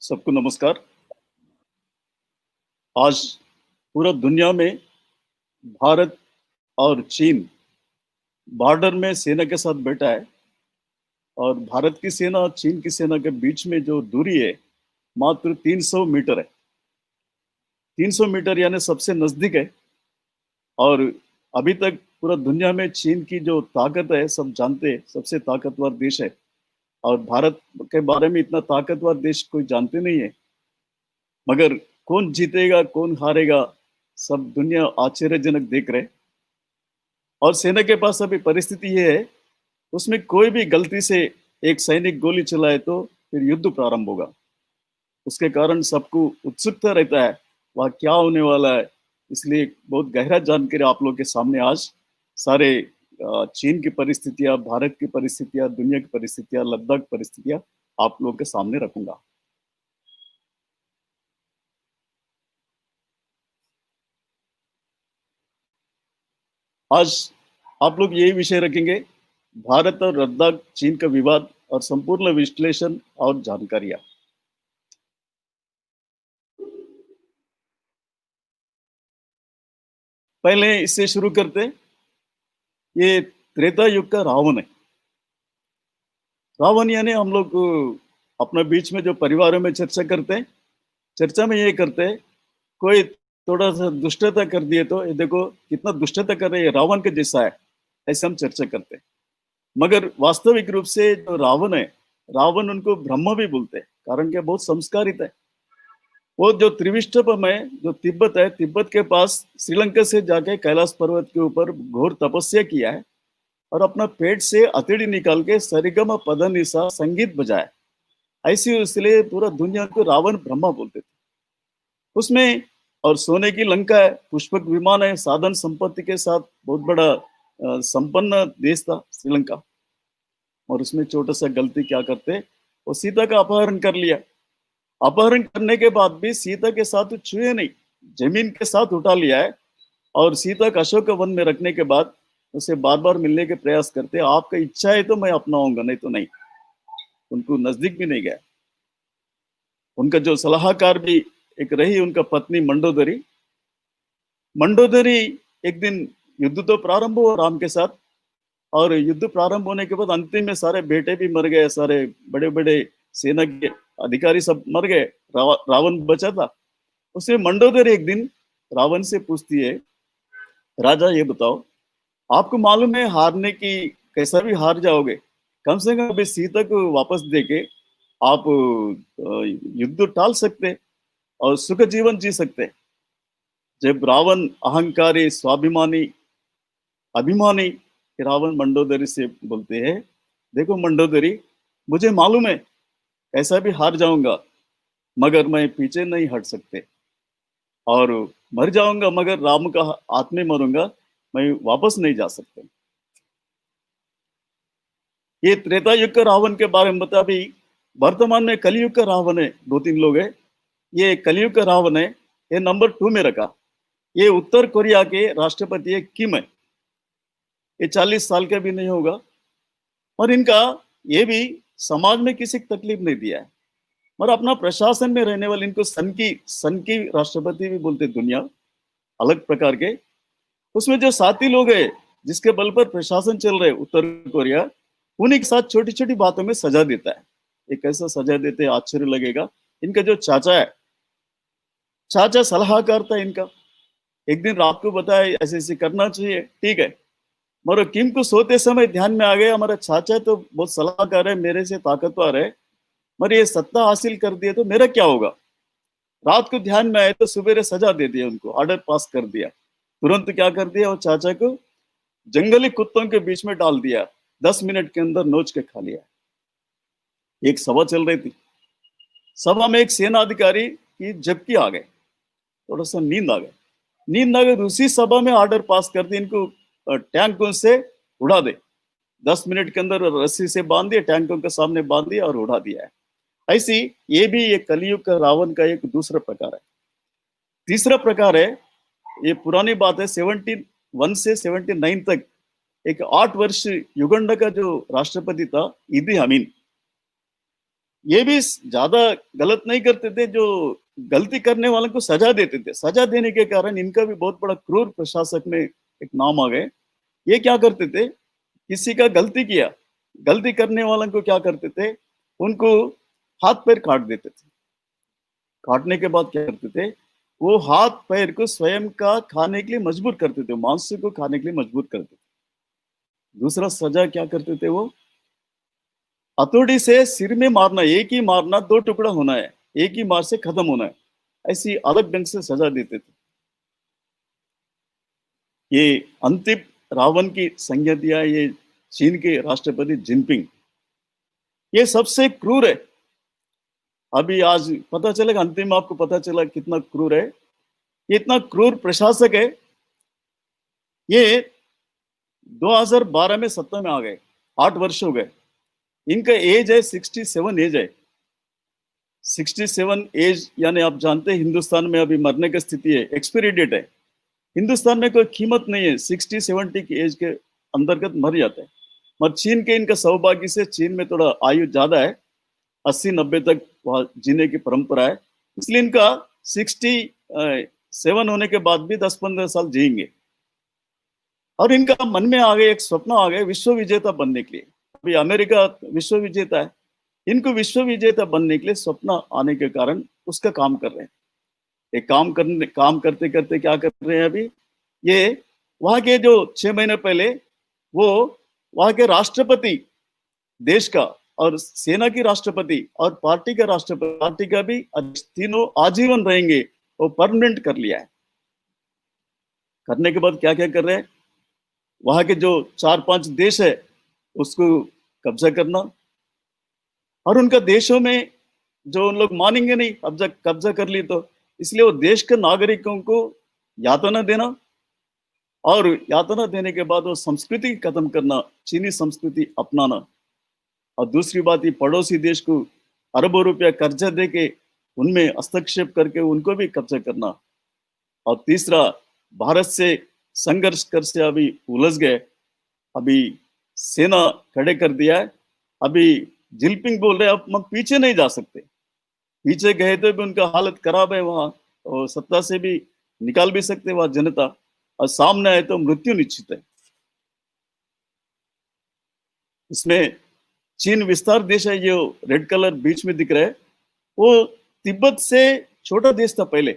सबको नमस्कार। आज पूरा दुनिया में भारत और चीन बॉर्डर में सेना के साथ बैठा है और भारत की सेना और चीन की सेना के बीच में जो दूरी है मात्र 300 मीटर है। 300 मीटर यानी सबसे नजदीक है। और अभी तक पूरा दुनिया में चीन की जो ताकत है सब जानते हैं, सबसे ताकतवर देश है। और भारत के बारे में इतना ताकतवर देश कोई जानते नहीं है। मगर कौन जीतेगा कौन हारेगा सब दुनिया आश्चर्यजनक देख रहे। और सेना के पास अभी परिस्थिति ये है, उसमें कोई भी गलती से एक सैनिक गोली चलाए तो फिर युद्ध प्रारंभ होगा। उसके कारण सबको उत्सुकता रहता है वह क्या होने वाला है। इसलिए बहुत गहरा जानकारी आप लोग के सामने आज सारे चीन की परिस्थितियां, भारत की परिस्थितियां, दुनिया की परिस्थितियां, लद्दाख की परिस्थितियां आप लोग के सामने रखूंगा। आज आप लोग यही विषय रखेंगे, भारत और लद्दाख चीन का विवाद और संपूर्ण विश्लेषण और जानकारियां। पहले इससे शुरू करते। ये त्रेता युग का रावण है। रावण यानी हम लोग अपने बीच में जो परिवारों में चर्चा करते हैं, चर्चा में ये करते हैं कोई थोड़ा सा दुष्टता कर दिए तो ये देखो कितना दुष्टता कर रहे हैं, रावण के जैसा है, ऐसे हम चर्चा करते हैं। मगर वास्तविक रूप से जो रावण है, रावण उनको ब्रह्मा भी बोलते हैं, कारण क्या बहुत संस्कारित है। वो जो त्रिविष्टप में जो तिब्बत है, तिब्बत के पास श्रीलंका से जाके कैलाश पर्वत के ऊपर घोर तपस्या किया है और अपना पेट से अतड़ी निकाल के सरिगम पदनिसा संगीत बजाया। ऐसी इसलिए पूरा दुनिया को रावण ब्रह्मा बोलते थे उसमें। और सोने की लंका है, पुष्पक विमान है, साधन संपत्ति के साथ बहुत बड़ा संपन्न देश था श्रीलंका। और उसमें छोटा सा गलती क्या करते, वो सीता का अपहरण कर लिया। अपहरण करने के बाद भी सीता के साथ छुए नहीं, जमीन के साथ उठा लिया है। और सीता का अशोक वन में रखने के बाद उसे बार बार मिलने के प्रयास करते, आपका इच्छा है तो मैं अपनाऊंगा, नहीं तो नहीं। उनको नजदीक भी नहीं गया। उनका जो सलाहकार भी एक रही, उनका पत्नी मंडोदरी। मंडोदरी एक दिन युद्ध तो प्रारंभ हुआ राम के साथ, और युद्ध प्रारंभ होने के बाद अंतिम में सारे बेटे भी मर गए, सारे बड़े बड़े सेना के अधिकारी सब मर गए, रावण बचा था। उसे मंडोदरी एक दिन रावण से पूछती है, राजा ये बताओ, आपको मालूम है हारने की, कैसा भी हार जाओगे, कम से कम अभी सीता को वापस देके आप युद्ध टाल सकते और सुख जीवन जी सकते। जब रावण अहंकारी, स्वाभिमानी, अभिमानी, रावण मंडोदरी से बोलते हैं, देखो मंडोदरी, मुझे मालूम है कैसा भी हार जाऊंगा, मगर मैं पीछे नहीं हट सकते। और मर जाऊंगा मगर राम का हाथ में मरूंगा, मैं वापस नहीं जा सकते। ये त्रेता युग का रावण के बारे में बता। भी वर्तमान में कलयुग का रावण है, दो तीन लोग है। ये कलयुग का रावण है, ये नंबर 2 में रखा। ये उत्तर कोरिया के राष्ट्रपति है, किम है। ये 40 साल का भी नहीं होगा। और इनका ये भी समाज में किसी को तकलीफ नहीं दिया है। और अपना प्रशासन में रहने वाले इनको सन की राष्ट्रपति भी बोलते, दुनिया अलग प्रकार के। उसमें जो साथी लोग हैं जिसके बल पर प्रशासन चल रहे उत्तर कोरिया, उन्हीं के साथ छोटी छोटी बातों में सजा देता है। एक ऐसा सजा देते हैं आश्चर्य लगेगा। इनका जो चाचा है, चाचा सलाहकार था इनका, एक दिन रात को बताया ऐसे ऐसे करना चाहिए, ठीक है। मगर किम को सोते समय ध्यान में आ गया, हमारा चाचा तो बहुत सलाहकार है, मेरे से ताकतवर है, मगर ये सत्ता हासिल कर दिया तो मेरा क्या होगा। रात को ध्यान में आए तो सुबह सजा दे दिया, उनको ऑर्डर पास कर दिया। तुरंत क्या कर दिया, वो चाचा को जंगली कुत्तों के बीच में डाल दिया, 10 मिनट के अंदर नोच के खा लिया। एक सभा चल रही थी, सभा में एक सेना अधिकारी की झपकी आ गए, थोड़ा सा नींद आ गए। नींद आ गई, उसी सभा में ऑर्डर पास कर दी, इनको टैंकों से उड़ा दे। 10 मिनट के अंदर रस्सी से बांध दिया, टैंकों के सामने बांध दिया और उड़ा दिया है। ऐसी ये भी एक कलयुग का रावण का एक दूसरा प्रकार है। तीसरा प्रकार है, ये पुरानी बात है, 71 से 79 तक एक 8 वर्ष युगंडा का जो राष्ट्रपति था, ईदी अमीन। ये भी ज्यादा गलत नहीं करते थे, जो गलती करने वालों को सजा देते थे। सजा देने के कारण इनका भी बहुत बड़ा क्रूर प्रशासक में एक नाम आ गए। ये क्या करते थे, किसी का गलती किया, गलती करने वालों को क्या करते थे, उनको हाथ पैर काट देते थे। काटने के बाद क्या करते थे, वो हाथ पैर को स्वयं का खाने के लिए मजबूर करते थे, मांस को खाने के लिए मजबूर करते थे। दूसरा सजा क्या करते थे, वो हथौड़ी से सिर में मारना, एक ही मारना, दो टुकड़ा होना है, एक ही मार से खत्म होना है, ऐसी अलग ढंग से सजा देते थे। ये अंतिम रावण की संज्ञा दिया ये चीन के राष्ट्रपति जिनपिंग। ये सबसे क्रूर है। अभी आज पता चलेगा, अंतिम आपको पता चला कितना क्रूर है। ये इतना क्रूर प्रशासक है। ये 2012 में सत्ता में आ गए, 8 वर्ष हो गए। इनका एज है 67 एज है। 67 एज यानी आप जानते हैं हिंदुस्तान में अभी मरने की स्थिति है, एक्सपायरी डेट है। हिंदुस्तान में कोई कीमत नहीं है, 60-70 की एज के अंतर्गत मर जाते हैं। मगर चीन के इनका सौभाग्य से चीन में थोड़ा आयु ज्यादा है, 80-90 तक वहां जीने की परंपरा है, इसलिए इनका 67 होने के बाद भी 10-15 साल जिएंगे। और इनका मन में आ गए, एक स्वप्न आ गए विश्व विजेता बनने के लिए। अभी अमेरिका विश्व विजेता है, इनको विश्व विजेता बनने के लिए स्वप्न आने के कारण उसका काम कर रहे हैं। एक काम करते करते क्या कर रहे हैं अभी, ये वहां के जो 6 महीने पहले वो वहां के राष्ट्रपति देश का और सेना की राष्ट्रपति और पार्टी का राष्ट्रपति, पार्टी का भी, तीनों आजीवन रहेंगे, वो परमानेंट कर लिया है। करने के बाद क्या क्या कर रहे हैं, वहां के जो 4-5 देश है उसको कब्जा करना, और उनका देशों में जो उन लोग मानेंगे नहीं, कब्जा कर ली तो, इसलिए वो देश के नागरिकों को यातना देना, और यातना देने के बाद वो संस्कृति खत्म करना, चीनी संस्कृति अपनाना। और दूसरी बात, ये पड़ोसी देश को अरबों रुपया कर्जा दे के उनमें हस्तक्षेप करके उनको भी कब्जा करना। और तीसरा, भारत से संघर्ष कर से अभी उलझ गए, अभी सेना खड़े कर दिया है। अभी जिनपिंग बोल रहे हैं अब हम पीछे नहीं जा सकते, पीछे गए तो भी उनका हालत खराब है वहां, और सत्ता से भी निकाल भी सकते वहां जनता, और सामने आए तो मृत्यु निश्चित है। इसमें चीन विस्तार देश है, जो रेड कलर बीच में दिख रहा है, वो तिब्बत से छोटा देश था पहले,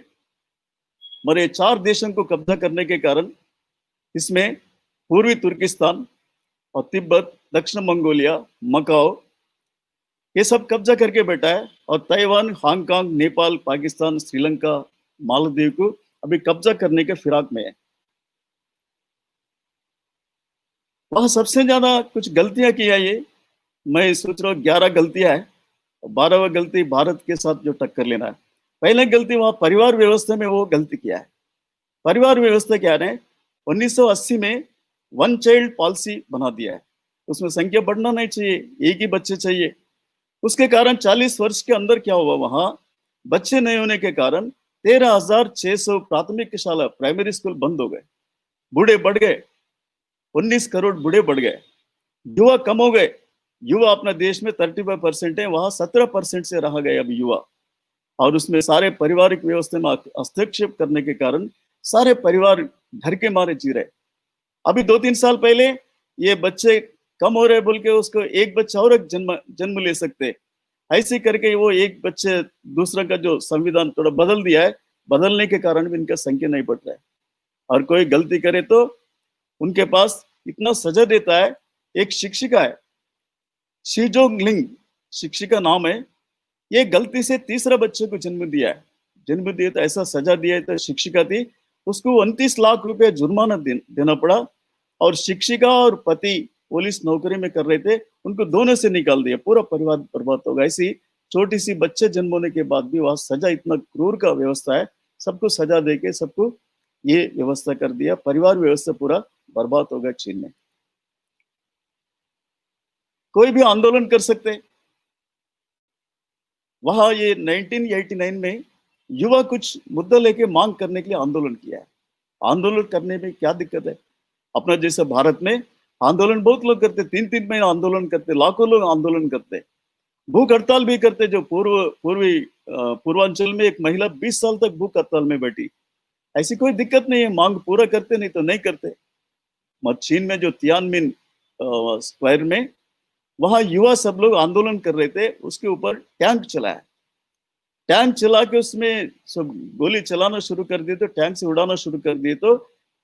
मगर ये 4 देशों को कब्जा करने के कारण इसमें पूर्वी तुर्किस्तान और तिब्बत, दक्षिण मंगोलिया, मकाओ, ये सब कब्जा करके बैठा है। और ताइवान, हांगकांग, नेपाल, पाकिस्तान, श्रीलंका, मालदीव को अभी कब्जा करने के फिराक में है। वहां सबसे ज्यादा कुछ गलतियां की है, ये मैं सोच रहा हूँ 11 गलतियां है, 12वां गलती भारत के साथ जो टक्कर लेना है। पहले गलती वहां परिवार व्यवस्था में वो गलती किया है। परिवार व्यवस्था क्या है, 1980 में 1 चाइल्ड पॉलिसी बना दिया है, उसमें संख्या बढ़ना नहीं चाहिए, एक ही बच्चे चाहिए। उसके कारण 40 वर्ष के अंदर क्या हुआ, वहां बच्चे नहीं होने के कारण 13,600 प्राथमिक शाला, प्राइमरी स्कूल बंद हो गए। बूढ़े बढ़ गए, 19 करोड़ बूढ़े बढ़ गए। युवा कम हो गए, युवा अपना देश में 35% है, वहां 17% से रह गए अब युवा। और उसमें सारे पारिवारिक व्यवस्था में हस्तक्षेप करने के कारण सारे परिवार घर के मारे जी रहे। अभी 2-3 साल पहले ये बच्चे कम हो रहे बोल के उसको एक बच्चा और एक जन्म ले सकते, ऐसे करके वो एक बच्चे दूसरा का जो संविधान थोड़ा बदल दिया है, बदलने के कारण भी इनका संख्या नहीं बढ़ रहा है। और कोई गलती करे तो उनके पास इतना सजा देता है। एक शिक्षिका है, शीजोंग लिंग शिक्षिका नाम है, ये गलती से तीसरा बच्चे को जन्म दिया है, जन्म दिया तो ऐसा सजा दिया है, तो शिक्षिका थी, उसको 29 लाख रुपए जुर्माना देना पड़ा। और शिक्षिका और पति पुलिस नौकरी में कर रहे थे, उनको दोनों से निकाल दिया, पूरा परिवार बर्बाद होगा। ऐसी छोटी सी बच्चे जन्म होने के बाद भी वहां सजा, इतना क्रूर का व्यवस्था है, सबको सजा देके सबको ये व्यवस्था कर दिया, परिवार व्यवस्था पूरा बर्बाद होगा चीन में। कोई भी आंदोलन कर सकते, वहां ये 1989 में युवा कुछ मुद्दा लेके मांग करने के लिए आंदोलन किया है। आंदोलन करने में क्या दिक्कत है, अपना जैसे भारत में आंदोलन बहुत लोग करते, 3-3 महीने आंदोलन करते, लाखों लोग आंदोलन करते। भूख हड़ताल भी करते। जो पूर्वांचल में एक महिला 20 साल तक भूख हड़ताल में बैठी। ऐसी कोई दिक्कत नहीं है, मांग पूरा करते, नहीं तो नहीं करते। चीन में जो तियानमिन स्क्वायर में, वहां युवा सब लोग आंदोलन कर रहे थे, उसके ऊपर टैंक चलाया। टैंक चला के उसमें सब गोली चलाना शुरू कर दिए, तो टैंक से उड़ाना शुरू कर दिए, तो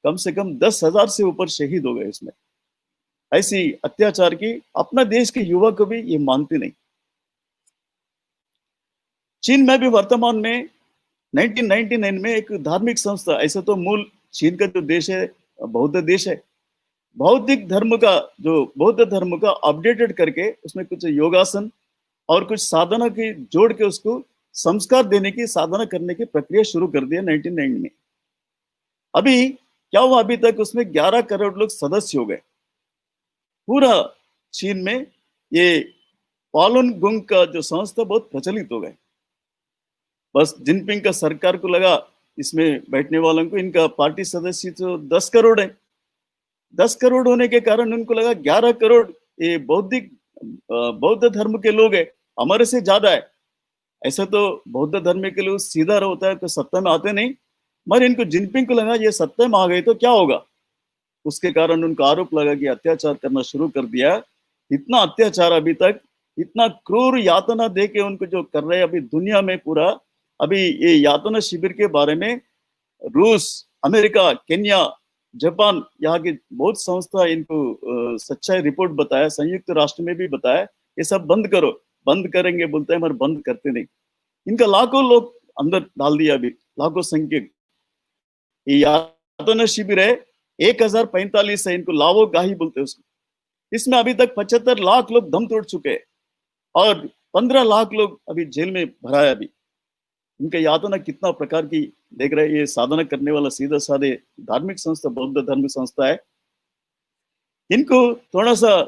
कम से कम 10,000 से ऊपर शहीद हो गए इसमें। ऐसी अत्याचार की अपना देश के युवा को भी ये मानते नहीं। चीन में भी वर्तमान में 1999 में एक धार्मिक संस्था, ऐसे तो मूल चीन का जो देश है बौद्ध देश है, बौद्धिक धर्म का जो बौद्ध धर्म का अपडेटेड करके उसमें कुछ योगासन और कुछ साधना की जोड़ के उसको संस्कार देने की, साधना करने की प्रक्रिया शुरू कर दिया 1999 में। अभी क्या हुआ, अभी तक उसमें 11 करोड़ लोग सदस्य हो गए। पूरा चीन में ये पालुन गुंग का जो संस्था बहुत प्रचलित हो गए। बस जिनपिंग का सरकार को लगा इसमें बैठने वालों को, इनका पार्टी सदस्य तो 10 करोड़ है, 10 करोड़ होने के कारण उनको लगा 11 करोड़ ये बौद्ध धर्म के लोग है, हमारे से ज्यादा है। ऐसा तो बौद्ध धर्म के लोग सीधा होता है तो सत्ता में आते नहीं, मगर इनको जिनपिंग को लगा ये सत्ता में आ गए तो क्या होगा। उसके कारण उनको आरोप लगा कि अत्याचार करना शुरू कर दिया। इतना अत्याचार अभी तक, इतना क्रूर यातना दे के उनको जो कर रहे हैं अभी दुनिया में पूरा। अभी ये यातना शिविर के बारे में रूस, अमेरिका, केन्या, जापान, यहाँ की बहुत संस्था इनको सच्चाई रिपोर्ट बताया, संयुक्त राष्ट्र में भी बताया ये सब बंद करो, बंद करेंगे बोलते हैं, मगर बंद करते नहीं। इनका लाखों लोग अंदर डाल दिया, अभी लाखों संख्यक। ये यातना शिविर है, 1045 है, इनको लावो गाही बोलते हैं उसको। इसमें अभी तक 75 लाख लोग दम तोड़ चुके हैं और 15 लाख लोग अभी जेल में भरा है। अभी इनका यातना कितना प्रकार की देख रहे हैं। ये साधना करने वाला सीधा साधे धार्मिक संस्था, बौद्ध धर्म संस्था है। इनको थोड़ा सा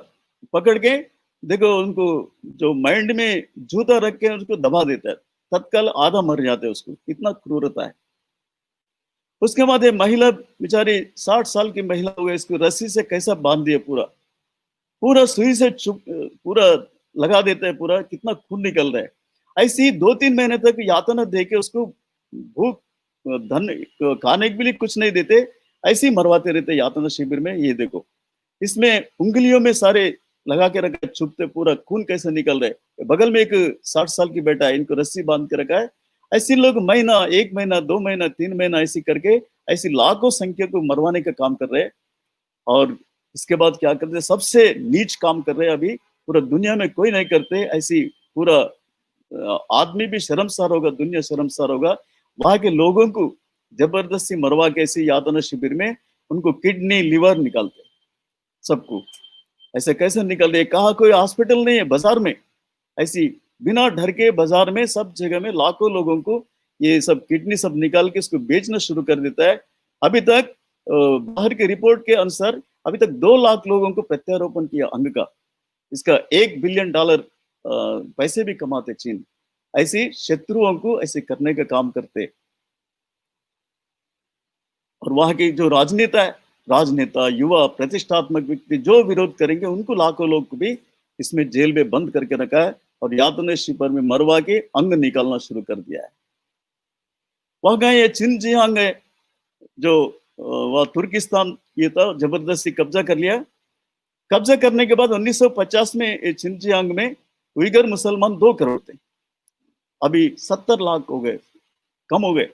पकड़ के देखो, उनको जो माइंड में जूता रख के उसको दबा देता है, तत्काल आधा मर जाते हैं उसको, इतना क्रूरता है। उसके बाद ये महिला बेचारी 60 साल की महिला हो गई, इसको रस्सी से कैसा बांध दिया, पूरा पूरा सुई से चुप पूरा लगा देते हैं, पूरा कितना खून निकल रहा है। ऐसी 2-3 महीने तक यातना दे के उसको भूख धन खाने के लिए कुछ नहीं देते, ऐसे ही मरवाते रहते यातना शिविर में। ये देखो, इसमें उंगलियों में सारे लगा के रखा है, छुपते पूरा खून कैसे निकल रहे। बगल में एक 60 साल की बेटा है, इनको रस्सी बांध के रखा है। ऐसे लोग महीना, 1 महीना, 2 महीना, 3 महीना ऐसी करके ऐसी लाखों संख्या को मरवाने का काम कर रहे हैं। और इसके बाद क्या करते हैं, सबसे नीच काम कर रहे हैं अभी, पूरा दुनिया में कोई नहीं करते ऐसी। पूरा आदमी भी शर्मसार होगा, दुनिया शर्मसार होगा। वहां के लोगों को जबरदस्ती मरवा के ऐसी यातना शिविर में उनको किडनी, लिवर निकालते सबको। ऐसे कैसे निकल रहे, कहा कोई हॉस्पिटल नहीं है बाजार में, ऐसी बिना डर के बाजार में सब जगह में लाखों लोगों को ये सब किडनी सब निकाल के इसको बेचना शुरू कर देता है। अभी तक बाहर के रिपोर्ट के अनुसार अभी तक 2 लाख लोगों को प्रत्यारोपण किया अंग का। इसका $1 बिलियन पैसे भी कमाते चीन। ऐसी शत्रुओं को ऐसे करने का काम करते। और वहां की जो राजनेता, युवा, प्रतिष्ठात्मक व्यक्ति जो विरोध करेंगे उनको लाखों लोग को भी इसमें जेल में बंद करके रखा है और यातना शिविर में मरवा के अंग निकालना शुरू कर दिया है। वहां गए ये चिनजियांग है, जो वह तुर्किस्तान ये था, जबरदस्ती कब्जा कर लिया। कब्जा करने के बाद 1950 में ये चिनजियांग में उइगर मुसलमान 2 करोड़ थे, अभी 70 लाख हो गए, कम हो गए।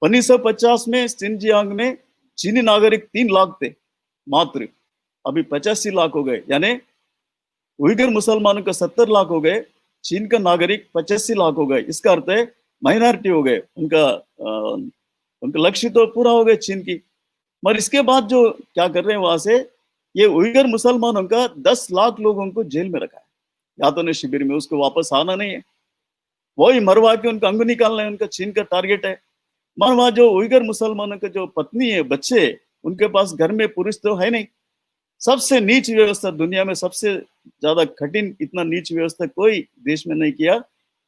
1950 में चिनजियांग में चीनी नागरिक 3 लाख थे मात्र, अभी 85 लाख हो गए। यानी उइगर मुसलमानों का 70 लाख हो गए, चीन का नागरिक 85 लाख हो गए। इसका अर्थ है माइनॉरिटी हो गए, उनका लक्ष्य तो पूरा हो गया चीन की। मगर इसके बाद जो क्या कर रहे हैं वहां से, ये उइगर मुसलमानों का 10 लाख लोगों को जेल में रखा है यातना शिविर में, उसको वापस आना नहीं है, वही मरवा के उनका अंग निकालना है, उनका चीन का टारगेट है। मगर वहां जो उइगर मुसलमानों के जो पत्नी है, बच्चे, उनके पास घर में पुरुष तो है नहीं। सबसे नीच व्यवस्था दुनिया में, सबसे ज्यादा कठिन, इतना नीच व्यवस्था कोई देश में नहीं किया।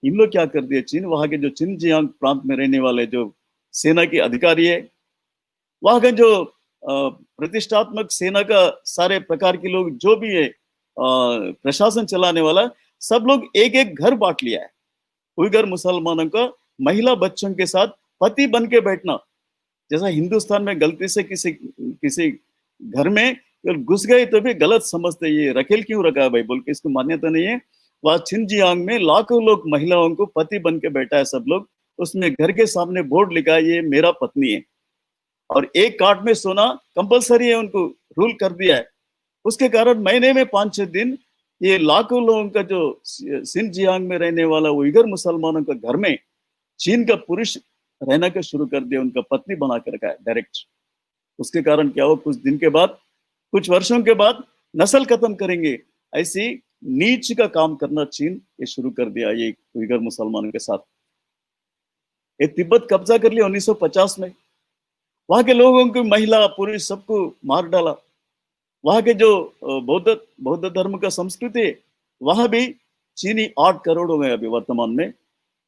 इन लोग क्या कर दिया चीन, वहां के जो चिनजियांग प्रांत में रहने वाले जो सेना के अधिकारी है, वहां का जो प्रतिष्ठात्मक सेना का सारे प्रकार के लोग जो भी है, प्रशासन चलाने वाला, सब लोग एक एक घर बांट लिया है। उइगर मुसलमानों का महिला बच्चों के साथ पति बन के बैठना, जैसा हिंदुस्तान में गलती से किसी किसी घर में घुस गए तो भी गलत समझते, ये रखेल क्यों रखा है भाई बोल के, इसको मान्यता नहीं है। वहां छिंजियांग में लाखों लोग महिलाओं को पति बन के बैठा है सब लोग, उसमें घर के सामने बोर्ड लिखा है ये मेरा पत्नी है, और एक कार्ड में सोना कंपलसरी है, उनको रूल कर दिया है। उसके कारण महीने में 5-6 दिन ये लाखों लोगों का जो सिंजियांग में रहने वाला उइगर मुसलमानों का घर में चीन का पुरुष रहना का शुरू कर दिया, उनका पत्नी बना कर रखा है डायरेक्ट। उसके कारण क्या हो, कुछ दिन के बाद, कुछ वर्षों के बाद नस्ल खत्म करेंगे, ऐसी नीच का काम करना चीन ये शुरू कर दिया ये उइगर मुसलमानों के साथ। ये तिब्बत कब्जा कर लिया 1950 में, वहां के लोगों को महिला पुरुष सबको मार डाला। वहां के जो बौद्ध बौद्ध धर्म का संस्कृति है, वहां भी चीनी 8 करोड़ हो गए अभी वर्तमान में।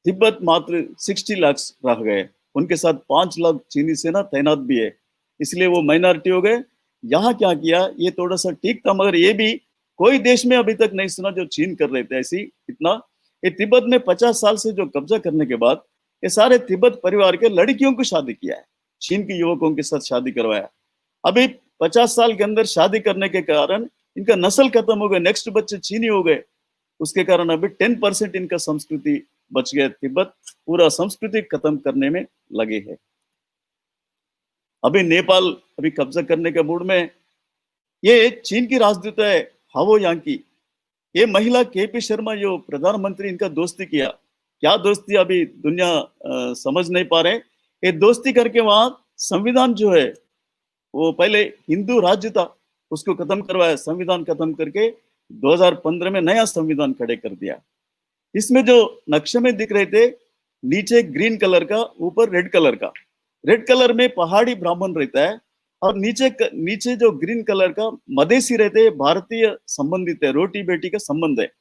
तिब्बत मात्र 60 लाख रह गए, उनके साथ 5 लाख चीनी सेना तैनात भी है, इसलिए वो माइनॉरिटी हो गए। यहाँ क्या किया, ये थोड़ा सा ठीक था, मगर ये भी कोई देश में अभी तक नहीं सुना जो चीन कर रहे थे ऐसी इतना। ये तिब्बत में 50 साल से जो कब्जा करने के बाद ये सारे तिब्बत परिवार के लड़कियों को शादी किया है, चीन के युवकों के साथ शादी करवाया। अभी 50 साल के अंदर शादी करने के कारण इनका नस्ल खत्म हो गया, नेक्स्ट बच्चे चीनी हो गए। उसके कारण अभी 10% इनका संस्कृति बच गया, तिब्बत पूरा संस्कृति खत्म करने में लगे हैं। अभी नेपाल अभी कब्जा करने के मूड में। ये चीन की राजदूत है हावो यांकी, ये महिला केपी शर्मा जो प्रधानमंत्री, इनका दोस्ती किया, क्या दोस्ती अभी दुनिया समझ नहीं पा रहे। ये दोस्ती करके वहां संविधान जो है वो पहले हिंदू राज्य था, उसको खत्म करवाया, संविधान खत्म करके 2015 में नया संविधान खड़े कर दिया। इसमें जो नक्शे में दिख रहे थे, नीचे ग्रीन कलर का, ऊपर रेड कलर का, रेड कलर में पहाड़ी ब्राह्मण रहता है, और नीचे जो ग्रीन कलर का मधेसी रहते हैं, भारतीय संबंधित है, रोटी बेटी का संबंध है।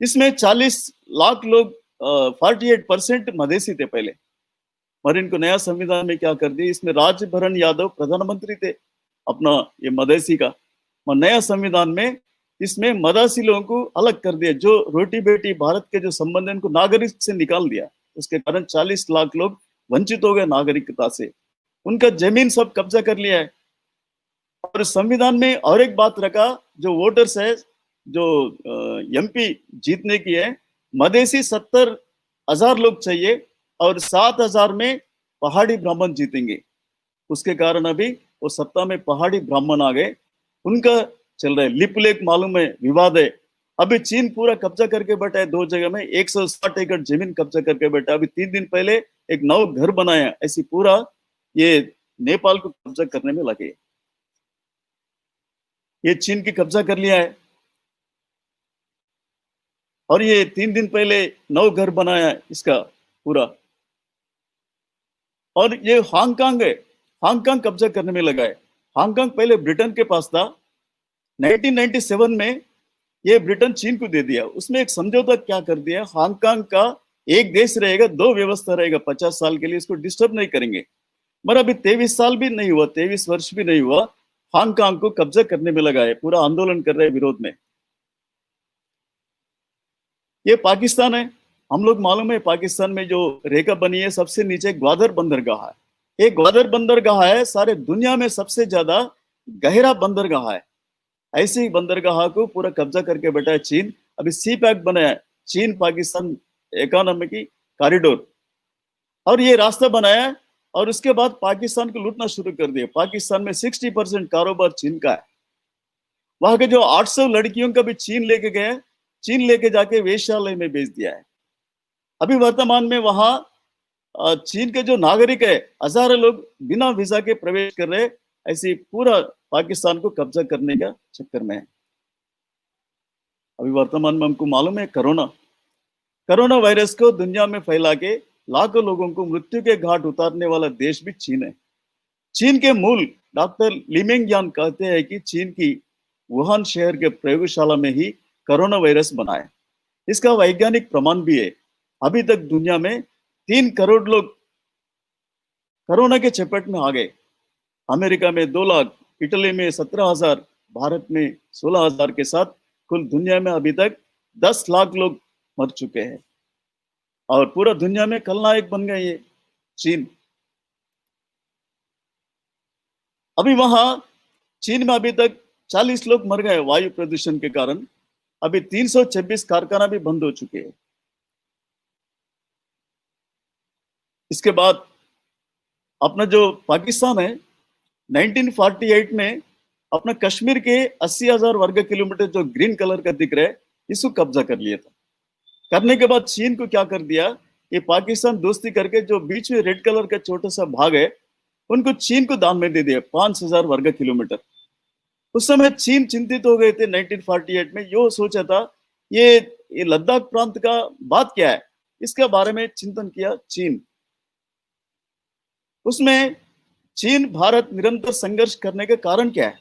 इसमें 40 लाख लोग 48% मधेसी थे पहले, और इनको नया संविधान में क्या कर दिया, इसमें राजभरण यादव प्रधानमंत्री थे अपना ये मधेसी का, और नया संविधान में इसमें मधेसी लोगों को अलग कर दिया, जो रोटी बेटी भारत के जो संबंध है उनको नागरिक से निकाल दिया। उसके कारण 40 लाख लोग वंचित हो गए नागरिकता से, उनका जमीन सब कब्जा कर लिया है। और संविधान में और एक बात रखा, जो वोटर्स है, जो एमपी जीतने की है, मधेसी 70,000 लोग चाहिए, और 7,000 में पहाड़ी ब्राह्मण जीतेंगे। उसके कारण अभी वो सत्ता में पहाड़ी ब्राह्मण आ गए, उनका चल रहा है। लिपुलेख मालूम है, विवाद है। अभी चीन पूरा कब्जा करके बैठा है 2 जगह में, 160 एकड़ जमीन कब्जा करके बैठा। अभी 3 दिन पहले एक नव घर बनाया, ऐसी पूरा ये नेपाल को कब्जा करने में लगे। ये चीन की कब्जा कर लिया है, और ये 3 दिन पहले नव घर बनाया इसका पूरा। और ये हांगकांग है, हांगकांग कब्जा करने में लगा है। हांगकांग पहले ब्रिटेन के पास था, 1997 में ये ब्रिटेन चीन को दे दिया। उसमें एक समझौता क्या कर दिया, हांगकांग का एक देश रहेगा, 2 व्यवस्था रहेगा 50 साल के लिए, इसको डिस्टर्ब नहीं करेंगे। मगर अभी 23 साल भी नहीं हुआ, 23 वर्ष भी नहीं हुआ, हांगकांग को कब्जा करने में लगा है, पूरा आंदोलन कर रहे हैं विरोध में। ये पाकिस्तान है, हम लोग मालूम है पाकिस्तान में जो रेखा बनी है, सबसे नीचे ग्वादर बंदरगाह है। एक ग्वादर बंदरगाह है, सारे दुनिया में सबसे ज्यादा गहरा बंदरगाह है। ऐसे ही बंदरगाह को पूरा कब्जा करके बैठा है चीन। अभी सी पैक बनाया है, चीन पाकिस्तान इकोनॉमिक कॉरिडोर, और ये रास्ता बनाया है, और उसके बाद पाकिस्तान को लूटना शुरू कर दिया। पाकिस्तान में 60% कारोबार चीन का है। वहां के जो 800 लड़कियों का भी चीन लेके गए, चीन लेके जाके वेश्यालय में बेच दिया है। अभी वर्तमान में वहां चीन के जो नागरिक है, हजारों लोग बिना वीजा के प्रवेश कर रहे, ऐसी पूरा पाकिस्तान को कब्जा करने का चक्कर में है। अभी वर्तमान में हमको मालूम है कोरोना वायरस को दुनिया में फैला के लाखों लोगों को मृत्यु के घाट उतारने वाला देश भी चीन है। चीन के मूल डॉक्टर लिमेंग्यान कहते हैं कि चीन की वुहान शहर के प्रयोगशाला में ही कोरोना वायरस बना है। इसका वैज्ञानिक प्रमाण भी है। अभी तक दुनिया में 3 करोड़ लोग कोरोना के चपेट में आ गए। अमेरिका में 2 लाख, इटली में 17,000, भारत में 16,000 के साथ कुल दुनिया में अभी तक 10 लाख लोग मर चुके हैं और पूरा दुनिया में खलनायक बन गए ये चीन। अभी वहां चीन में अभी तक 40 लोग मर गए वायु प्रदूषण के कारण। अभी 326 कारखाना भी बंद हो चुके हैं। इसके बाद अपना जो पाकिस्तान है, 1948 में अपना कश्मीर के 80,000 वर्ग किलोमीटर जो ग्रीन कलर का दिख रहा है, इसको कब्जा कर लिया था। करने के बाद चीन को क्या कर दिया, ये पाकिस्तान दोस्ती करके जो बीच में रेड कलर का छोटा सा भाग है, उनको चीन को दान में दे दिया 5,000 वर्ग किलोमीटर। उस समय चीन चिंतित हो गए थे 1948 में, यो सोचा था ये लद्दाख प्रांत का बात क्या है, इसके बारे में चिंतन किया चीन। उसमें चीन भारत निरंतर संघर्ष करने का कारण क्या है?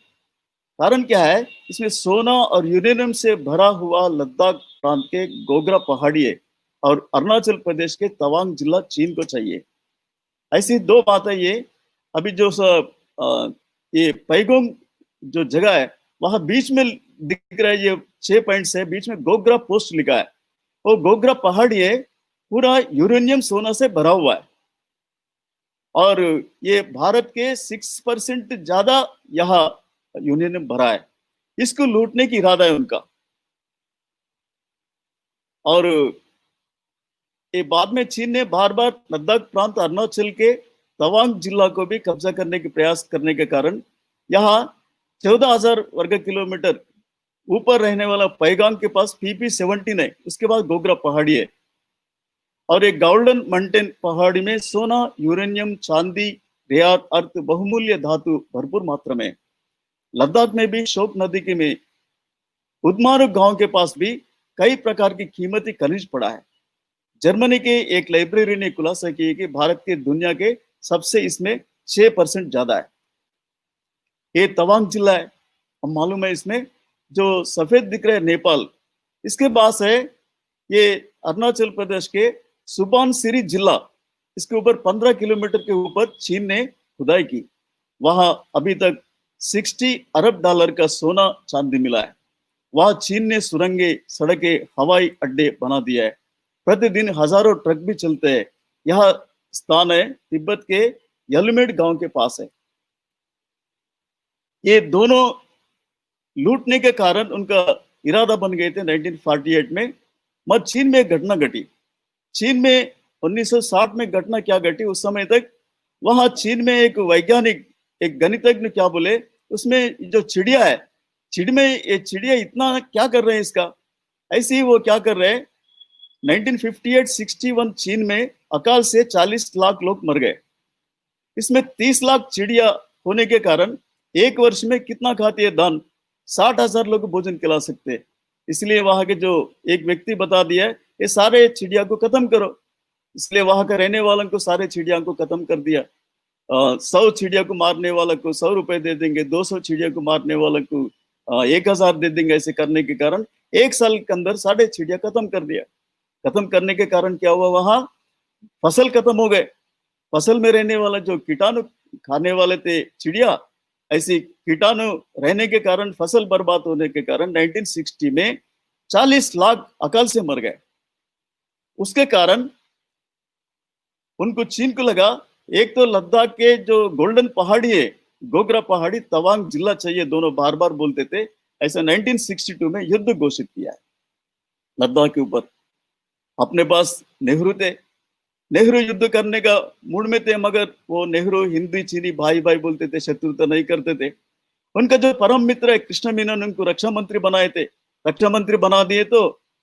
कारण क्या है? इसमें सोना और यूरेनियम से भरा हुआ लद्दाख प्रांत के गोग्रा पहाड़ी है और अरुणाचल प्रदेश के तवांग जिला चीन को चाहिए। ऐसी दो बातें ये अभी जो ये पैगोंग जो जगह है वहां बीच में दिख रहा है, ये 6 पॉइंट्स है, बीच में गोग्रा पोस्ट लिखा है। वो गोग्रा पहाड़ी है, पूरा यूरेनियम सोना से भरा हुआ है और ये भारत के 6% ज्यादा यहाँ यूरेनियम भरा है। इसको लूटने की इरादा है उनका। और ये बाद में चीन ने बार बार लद्दाख प्रांत अरुणाचल के तवांग जिला को भी कब्जा करने के प्रयास करने के कारण यहाँ 14,000 वर्ग किलोमीटर ऊपर रहने वाला पैगांग के पास PP-17 है, उसके बाद गोग्रा पहाड़ी है और एक गोल्डन माउंटेन पहाड़ी में सोना, यूरेनियम, चांदी, रेयर अर्थ, बहुमूल्य धातु भरपूर मात्रा में। लद्दाख में भी शोक नदी के में उदमारुक गांव के पास भी कई प्रकार की कीमती खनिज पड़ा है। जर्मनी के एक लाइब्रेरी ने खुलासा किया कि भारत के दुनिया के सबसे इसमें 6% ज्यादा है। ये तवांग जिला है, हम मालूम है। इसमें जो सफेद दिख रहा है नेपाल, इसके पास है। ये अरुणाचल प्रदेश के सुबानसिरी जिला, इसके ऊपर 15 किलोमीटर के ऊपर चीन ने खुदाई की। वहां अभी तक 60 अरब डॉलर का सोना चांदी मिला है। वहां चीन ने सुरंगे, सड़कें, हवाई अड्डे बना दिया है। प्रतिदिन हजारों ट्रक भी चलते हैं। यह स्थान है तिब्बत के यलमेट गांव के पास है। ये दोनों लूटने के कारण उनका इरादा बन गए थे 1948 में। मगर चीन में एक घटना घटी। चीन में 1960 में घटना क्या घटी, उस समय तक वहां चीन में एक वैज्ञानिक, एक गणितज्ञ क्या बोले, उसमें जो चिड़िया है, ये चिड़िया इतना क्या कर रहे हैं इसका, ऐसे ही वो क्या कर रहे हैं। 1958-61 चीन में अकाल से 40 लाख लोग मर गए। इसमें 30 लाख चिड़िया होने के कारण एक वर्ष में कितना खाती है दान, 60,000 लोग भोजन खिला सकते हैं। इसलिए वहां के जो एक व्यक्ति बता दिया है, ये सारे चिड़िया को खत्म करो। इसलिए वहां का रहने वालों को, सारे चिड़िया को खत्म कर दिया। 100 चिड़िया को मारने वाला को 100 रुपए दे देंगे, 200 चिड़िया को मारने वाला को 1,000 दे देंगे। ऐसे करने के कारण एक साल के अंदर सारे चिड़िया खत्म कर दिया। खत्म करने के कारण क्या हुआ, वहां फसल खत्म हो गए। फसल में रहने वाला जो कीटाणु खाने वाले थे चिड़िया, ऐसी कीटाणु रहने के कारण, फसल बर्बाद होने के कारण 1960 में 40 लाख अकाल से मर गए। उसके कारण उनको चीन को लगा, एक तो लद्दाख के जो गोल्डन पहाड़ी है, गोग्रा पहाड़ी, तवांग जिला चाहिए, दोनों बार बार बोलते थे। ऐसा 1962 में युद्ध घोषित किया है लद्दाख के ऊपर। अपने पास नेहरू थे, नेहरू युद्ध करने का मूड में थे, मगर वो नेहरू हिंदी चीनी भाई भाई बोलते थे, शत्रुता नहीं करते थे। उनका जो परम मित्र है कृष्ण मेनन, उनको रक्षा मंत्री बनाए थे। रक्षा मंत्री बना दिए तो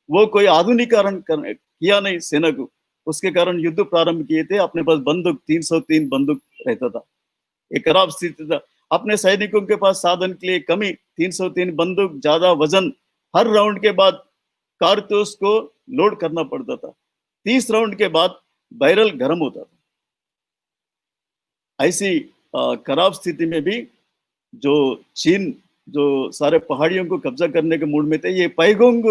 वो कोई आधुनिकीकरण किया नहीं सेना को, उसके कारण युद्ध प्रारंभ किए थे। अपने पास बंदूक 303 बंदूक रहता था। एक खराब स्थिति था। अपने सैनिकों के पास साधन के लिए कमी, 303 बंदूक, ज्यादा वजन, हर राउंड के बाद कारतूस को लोड करना पड़ता था। 30 राउंड के बाद बैरल गर्म होता था। ऐसी खराब स्थिति में भी जो चीन जो सारे पहाड़ियों को कब्जा करने के मूड में थे, ये पैगोंग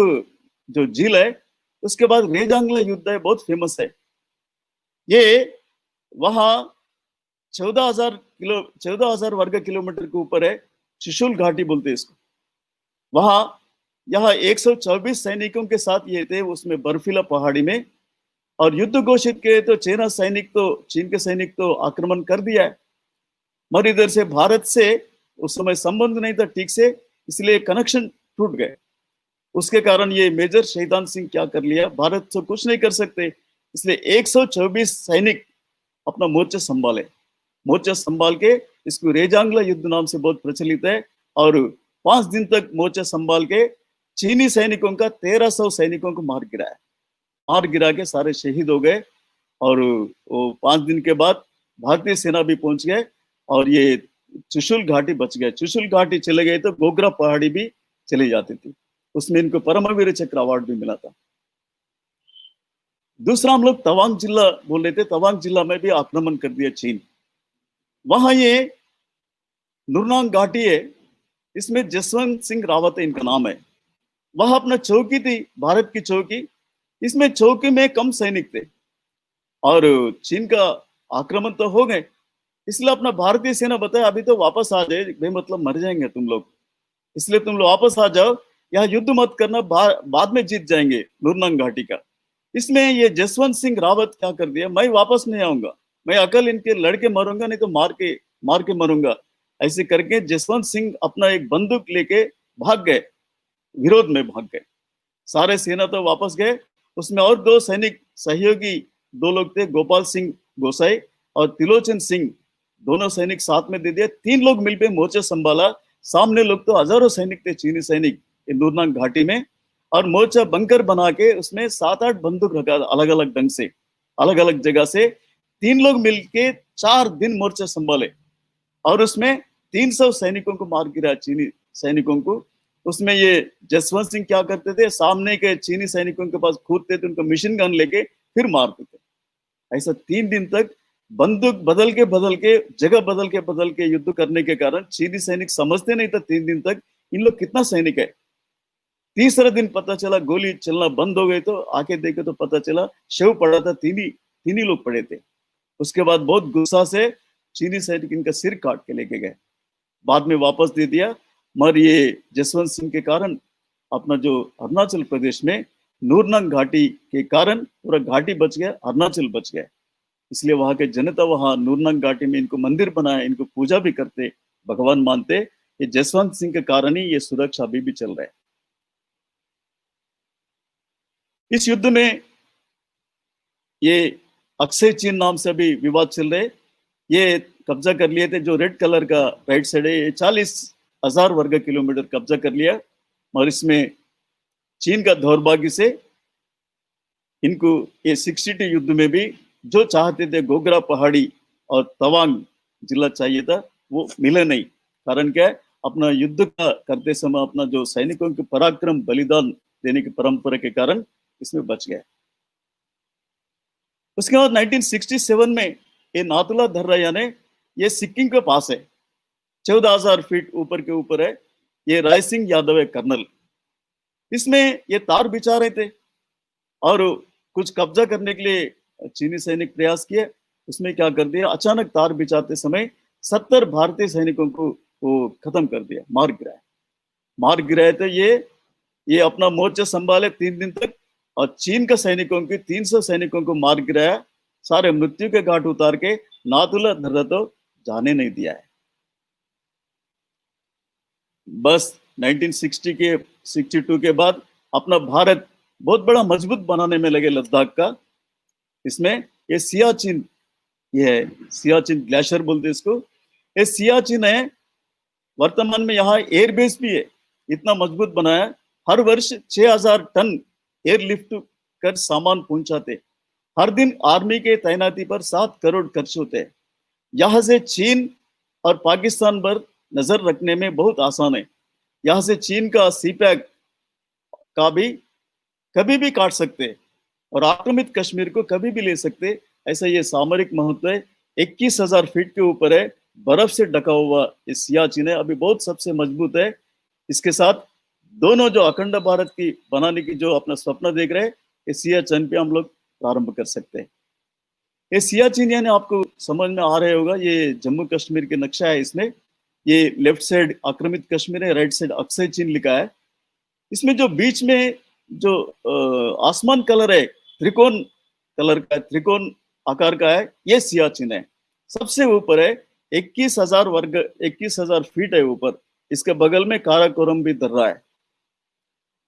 जो झील है, उसके बाद रेजांगला युद्ध है, बहुत फेमस है। ये वहां 14,000 वर्ग किलोमीटर के ऊपर है, चुशुल घाटी बोलते हैं इसको। वहां यहाँ 124 सैनिकों के साथ ये थे उसमें बर्फीला पहाड़ी में, और युद्ध घोषित किए तो चीन के सैनिक तो आक्रमण कर दिया है। मगर इधर से भारत से उस समय संबंध नहीं था ठीक से, इसलिए कनेक्शन टूट गए। उसके कारण ये मेजर शहीदान सिंह क्या कर लिया, भारत से कुछ नहीं कर सकते, इसलिए 124 सैनिक अपना मोर्चा संभाले। मोर्चा संभाल के, इसको रेजांगला युद्ध नाम से बहुत प्रचलित है, और 5 दिन तक मोर्चा संभाल के चीनी सैनिकों का 1300 सैनिकों को मार गिराया। मार गिरा के सारे शहीद हो गए, और वो 5 दिन के बाद भारतीय सेना भी पहुंच गए, और ये चुशुल घाटी बच गए। चुशुल घाटी चले गए तो गोगरा पहाड़ी भी चली जाती थी, उसमें इनको परमवीर चक्र अवार्ड भी मिला था। दूसरा हम लोग तवांग जिला बोल रहे थे, तवांग जिला में भी आक्रमण कर दिया चीन। वहां ये नुरनांग घाटी है, इसमें जसवंत सिंह रावत इनका नाम है। वह अपना चौकी थी, भारत की चौकी, इसमें चौकी में कम सैनिक थे, और चीन का आक्रमण तो हो गए, इसलिए अपना भारतीय सेना बताया अभी तो वापस आ जाए, बेमतलब मर जाएंगे तुम लोग, इसलिए तुम लोग वापस आ जाओ, यहाँ युद्ध मत करना, बाद में जीत जाएंगे नुरनांग घाटी का। इसमें ये जसवंत सिंह रावत क्या कर दिया, मैं वापस नहीं आऊंगा, मैं अकल इनके लड़के मरूंगा, नहीं तो मार के मरूंगा। ऐसे करके जसवंत सिंह अपना एक बंदूक लेके भाग गए, विरोध में भाग गए। सारे सेना तो वापस गए, उसमें और 2 सैनिक सहयोगी 2 लोग थे, गोपाल सिंह गोसाई और तिलोचन सिंह, दोनों सैनिक साथ में दे दिया। 3 लोग मिलकर मोर्चा संभाला, सामने लोग तो हजारों सैनिक थे, चीनी सैनिक नुरनांग घाटी में, और मोर्चा बंकर बना के उसमें 7-8 बंदूक रखा, अलग अलग ढंग से, अलग अलग जगह से। 3 लोग मिलके 4 दिन मोर्चा संभाले, और उसमें 300 सैनिकों को मार गिरा, चीनी सैनिकों को। उसमें ये जसवंत सिंह क्या करते थे, सामने के चीनी सैनिकों के पास कूदते थे, उनको मिशन गन लेके फिर मारते थे। ऐसा 3 दिन तक बंदूक बदल के जगह बदल के युद्ध करने के कारण चीनी सैनिक समझते नहीं था 3 दिन तक इन लोग कितना सैनिक है। तीसरे दिन पता चला गोली चलना बंद हो गई, तो आके देखे तो पता चला शव पड़ा था, तीन ही लोग पड़े थे। उसके बाद बहुत गुस्सा से चीनी सैनिक इनका सिर काट के लेके गए, बाद में वापस दे दिया। मगर ये जसवंत सिंह के कारण अपना जो अरुणाचल प्रदेश में नूरनंग घाटी के कारण पूरा घाटी बच गया, अरुणाचल बच गया। इसलिए वहां के जनता वहां नूरनंग घाटी में इनको मंदिर बनाया, इनको पूजा भी करते, भगवान मानते। ये जसवंत सिंह के कारण ही ये सुरक्षा अभी भी चल रहा है। इस युद्ध में ये अक्षय चीन नाम से भी विवाद चल रहे, ये कब्जा कर लिए थे। जो रेड कलर का राइट साइड है, ये 40,000 वर्ग किलोमीटर कब्जा कर लिया, और इसमें चीन का दौर्भाग्य से इनको ये 62 युद्ध में भी जो चाहते थे गोगरा पहाड़ी और तवांग जिला चाहिए था, वो मिले नहीं। कारण क्या है, अपना युद्ध का करते समय अपना जो सैनिकों के पराक्रम बलिदान देने की परंपरा के कारण इसमें बच गए। उसके बाद 1967 में ये नाथुला दर्रा ने, ये सिक्किम के पास है, 14,000 फीट ऊपर के ऊपर है। ये राय सिंह यादव है कर्नल, इसमें ये तार बिछा रहे थे, और कुछ कब्जा करने के लिए चीनी सैनिक प्रयास किए। उसमें क्या कर दिया, अचानक तार बिछाते समय 70 भारतीय सैनिकों को वो खत्म कर दिया, मार गिराए। तो ये अपना मोर्चा संभाले 3 दिन तक, और चीन का सैनिकों की 300 सैनिकों को मार गिराया, सारे मृत्यु के घाट उतार के नाथुला दर्रा तो जाने नहीं दिया है। बस 1962 के बाद अपना भारत बहुत बड़ा मजबूत बनाने में लगे लद्दाख का। इसमें ये सियाचिन, ये है सियाचिन ग्लेशियर बोलते इसको, ये सियाचिन है। वर्तमान में यहाँ एयरबेस भी है, इतना मजबूत बनाया। हर वर्ष 6,000 टन एयरलिफ्ट कर सामान पहुंचाते। हर दिन आर्मी के तैनाती पर 7 करोड़ खर्च होते हैं। यहाँ से चीन और पाकिस्तान पर नजर रखने में बहुत आसान है। यहाँ से चीन का सीपैक का भी कभी भी काट सकते, और आक्रामित कश्मीर को कभी भी ले सकते। ऐसा ये सामरिक महत्व है। 21,000 फीट के ऊपर है, बर्फ से ढका हुआ ये सियाचिन है, अभी बहुत सबसे मजबूत है। इसके साथ दोनों जो अखंड भारत की बनाने की जो अपना सपना देख रहे हैं, ये सियाचिन पे हम लोग प्रारंभ कर सकते हैं। ये सियाचिन यानी आपको समझ में आ रहे होगा, ये जम्मू कश्मीर के नक्शा है। इसमें ये लेफ्ट साइड आक्रामित कश्मीर है, राइट साइड अक्षय चीन लिखा है। इसमें जो बीच में जो आसमान कलर है, त्रिकोण कलर का, त्रिकोण आकार का है, ये सियाचिन है। सबसे ऊपर है, 21,000 फीट है ऊपर। इसके बगल में काराकोरम भी दर्रा है,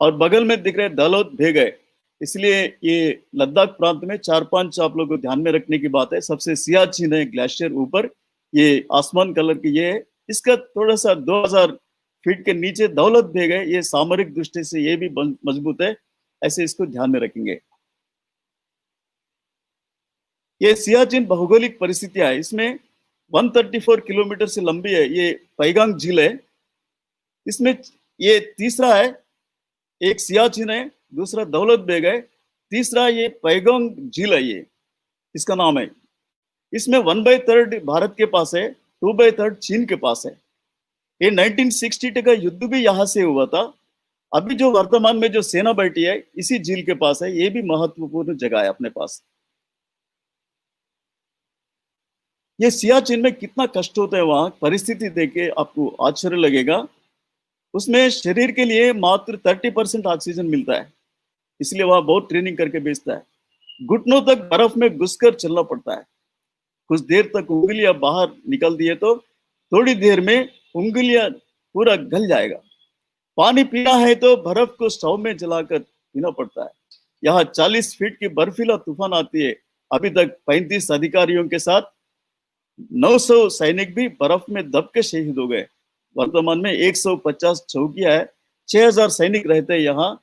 और बगल में दिख रहे दलोत भेग है। इसलिए ये लद्दाख प्रांत में 4-5 आप लोग को ध्यान में रखने की बात है। सबसे सियाचिन है ग्लेशियर ऊपर, ये आसमान कलर की ये है। इसका थोड़ा सा 2,000 फीट के नीचे दौलत भेग है, ये सामरिक दृष्टि से ये भी मजबूत है, ऐसे इसको ध्यान में रखेंगे। ये सियाचिन भौगोलिक परिस्थितियां है, इसमें 134 किलोमीटर से लंबी है। ये पैगांग झील है, इसमें ये तीसरा है। एक सियाचिन है, दूसरा दौलत बेग है, तीसरा ये पैगोंग झील है, ये इसका नाम है। इसमें 1/3 भारत के पास है, 2/3 चीन के पास है। ये 1962 का युद्ध भी यहाँ से हुआ था। अभी जो वर्तमान में जो सेना बैठी है इसी झील के पास है, ये भी महत्वपूर्ण जगह है अपने पास। ये सियाचिन में कितना कष्ट होता है, वहां परिस्थिति देखे आपको आश्चर्य लगेगा। उसमें शरीर के लिए मात्र 30% ऑक्सीजन मिलता है, इसलिए वह बहुत ट्रेनिंग करके बेचता है। घुटनों तक बर्फ में घुसकर चलना पड़ता है। कुछ देर तक उंगलियां बाहर निकल दिए तो थोड़ी देर में उंगलियां पूरा गल जाएगा। पानी पीना है तो बर्फ को स्टोव में जलाकर पीना पड़ता है। यहाँ 40 फीट की बर्फीला तूफान आती है। अभी तक 35 अधिकारियों के साथ 900 सैनिक भी बर्फ में दब के शहीद हो गए। वर्तमान में 150 चौकियां है, 6,000 सैनिक रहते हैं यहाँ।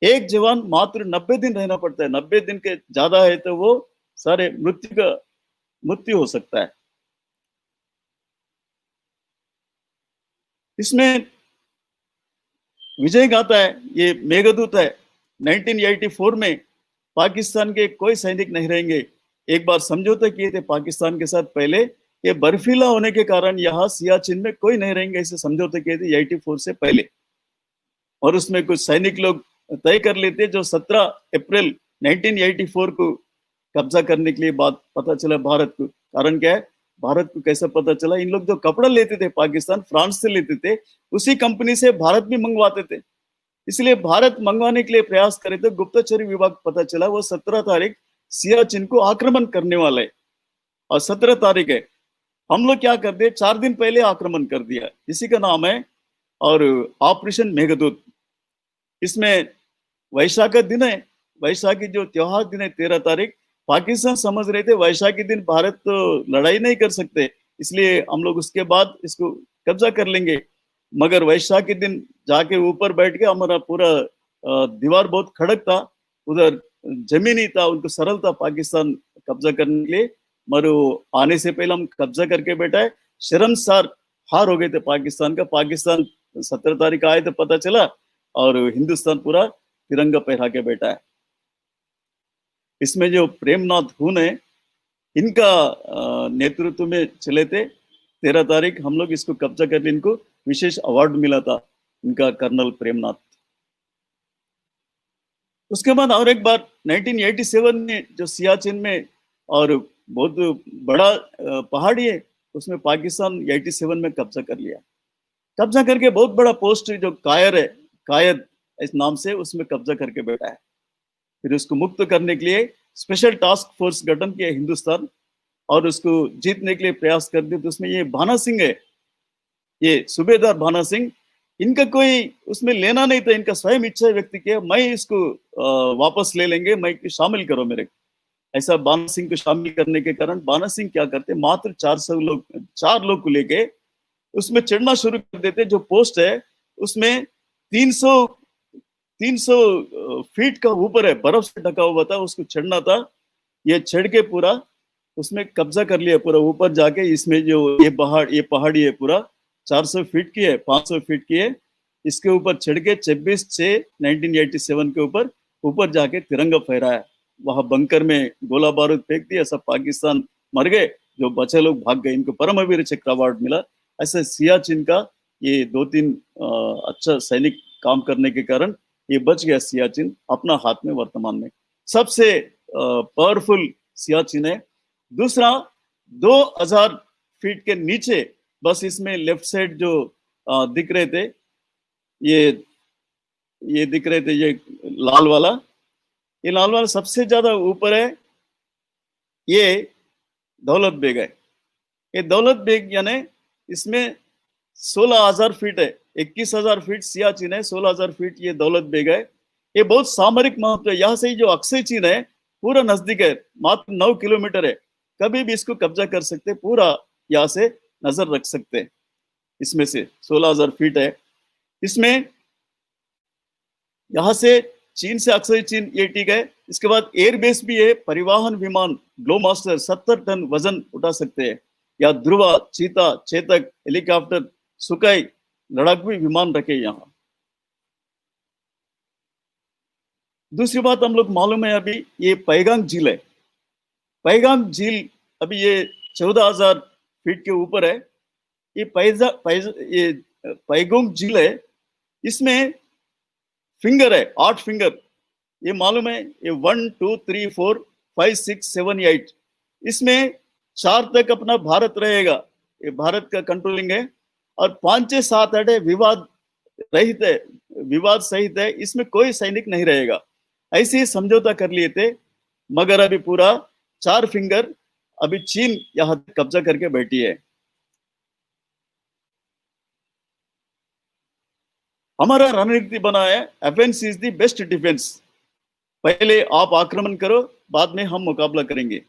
एक जवान मात्र 90 दिन रहना पड़ता है। 90 दिन के ज्यादा है तो वो सारे मृत्यु हो सकता है। इसमें विजय गाथा है, ये मेघदूत है। 1984 में पाकिस्तान के कोई सैनिक नहीं रहेंगे, एक बार समझौता किए थे पाकिस्तान के साथ पहले। ये बर्फीला होने के कारण यहाँ सियाचिन में कोई नहीं रहेंगे, ऐसे समझौते किए थे 84 से पहले। और उसमें कुछ सैनिक लोग तय कर लेते जो 17 अप्रैल 1984 को कब्जा करने के लिए बात पता चला भारत को। कारण क्या है, भारत को कैसे पता चला, इन लोग जो कपड़ा लेते थे पाकिस्तान फ्रांस से लेते थे, उसी कंपनी से भारत भी मंगवाते थे। इसलिए भारत मंगवाने के लिए प्रयास करे तो गुप्तचर विभाग पता चला वो 17 तारीख सियाचिन को आक्रमण करने वाला है। और 17 तारीख है, हम लोग क्या कर दिए, 4 दिन पहले आक्रमण कर दिया। इसी का नाम है और ऑपरेशन मेघदूत। इसमें वैशाख का दिन है, वैशाखी जो त्योहार दिन है 13 तारीख। पाकिस्तान समझ रहे थे वैशाखी दिन भारत तो लड़ाई नहीं कर सकते, इसलिए हम लोग उसके बाद इसको कब्जा कर लेंगे। मगर वैशाखी दिन जाके ऊपर बैठ के हमारा पूरा दीवार बहुत खड़क था, उधर जमीनी था, उनको सरल था पाकिस्तान कब्जा करने के लिए। मगर आने से पहले हम कब्जा करके बैठा है। शर्मसार हार हो गए थे पाकिस्तान का। पाकिस्तान 17 तारीख आए तो पता चला, और हिंदुस्तान पूरा तिरंगा फहरा के बैठा है। इसमें जो प्रेमनाथ खून है, इनका नेतृत्व में चले थे। 13 तारीख हम लोग इसको कब्जा करके इनको विशेष अवार्ड मिला था इनका, कर्नल प्रेमनाथ। उसके बाद और एक बार 1987 में जो सियाचिन में और बहुत बड़ा पहाड़ी है, उसमें पाकिस्तान 87 में कब्जा कर लिया। कब्जा करके बहुत बड़ा पोस्ट जो कायर है, कायद इस नाम से, उसमें कब्जा करके बैठा है। फिर उसको मुक्त करने के लिए स्पेशल टास्क फोर्स गठन किया हिंदुस्तान, और उसको जीतने के लिए प्रयास कर दिए। तो उसमें ये भाना सिंह है, ये सूबेदार भाना सिंह, इनका कोई उसमें लेना नहीं था। इनका स्वयं इच्छा व्यक्त किया, मैं इसको वापस ले लेंगे, मैं शामिल करो मेरे। ऐसा बाना सिंह को शामिल करने के कारण बाना सिंह क्या करते, मात्र 4 लोग को लेके उसमें चढ़ना शुरू कर देते। जो पोस्ट है उसमें 300 फीट का ऊपर है, बर्फ से ढका हुआ था, उसको चढ़ना था। ये चढ़ के पूरा उसमें कब्जा कर लिया पूरा ऊपर जाके। इसमें जो ये पहाड़ी है पूरा 400 फीट की है, 500 फीट की है। इसके ऊपर चढ़ के 26/6/1987 के ऊपर जाके तिरंगा फहराया। वहां बंकर में गोला बारूद फेंक दिया, सब पाकिस्तान मर गए, जो बचे लोग भाग गए, इनको परमवीर चक्र अवार्ड मिला। ऐसे सियाचिन का ये 2-3 अच्छा सैनिक काम करने के कारण ये बच गया सियाचिन अपना हाथ में। वर्तमान में सबसे पावरफुल सियाचिन है। दूसरा 2000 फीट के नीचे, बस इसमें लेफ्ट साइड जो दिख रहे थे, ये ये दिख रहे थे, ये लाल वाला, ये लाल वाला सबसे ज्यादा ऊपर है, ये दौलत बेग है। ये दौलत बेग यानी इसमें 16,000 फीट है, 21,000 फीट सियाचिन है, 16,000 फीट ये दौलत बेग है। ये बहुत सामरिक महत्व है। यहाँ से जो अक्षय चीन है पूरा नजदीक है, मात्र 9 किलोमीटर है। कभी भी इसको कब्जा कर सकते, पूरा यहाँ से नजर रख सकते हैं। इसमें से 16,000 फीट है। इसमें यहाँ से चीन से अक्षय चीन ये ठीक है। इसके बाद एयरबेस भी है, परिवहन विमान ग्लोमास्टर 70 टन वजन उठा सकते हैं। या ध्रुवा, चीता, चेतक, हेलीकॉप्टर, सुकाई, लड़ाकू विमान रखे यहाँ। दूसरी बात हम लोग मालूम है, अभी ये पैगांग झील है। पैगांग झील अभी ये 14,000 फीट के ऊपर है। ये ये पैगोंग झील है। इसमें फिंगर है, 8 फिंगर। ये मालूम है, ये 1 2 3 4 5 6 7 8। इसमें 4 तक अपना भारत रहेगा, ये भारत का कंट्रोलिंग है। और 5 6 7 8 विवाद रहित है, विवाद सहित है। इसमें कोई सैनिक नहीं रहेगा। ऐसे ही समझौता कर लिए थे, मगर अभी पूरा 4 फिंगर अभी चीन यहाँ कब्जा करके बैठी है। हमारा रणनीति बना है, offence is the best defence. पहले आप आक्रमण करो, बाद में हम मुकाबला करेंगे।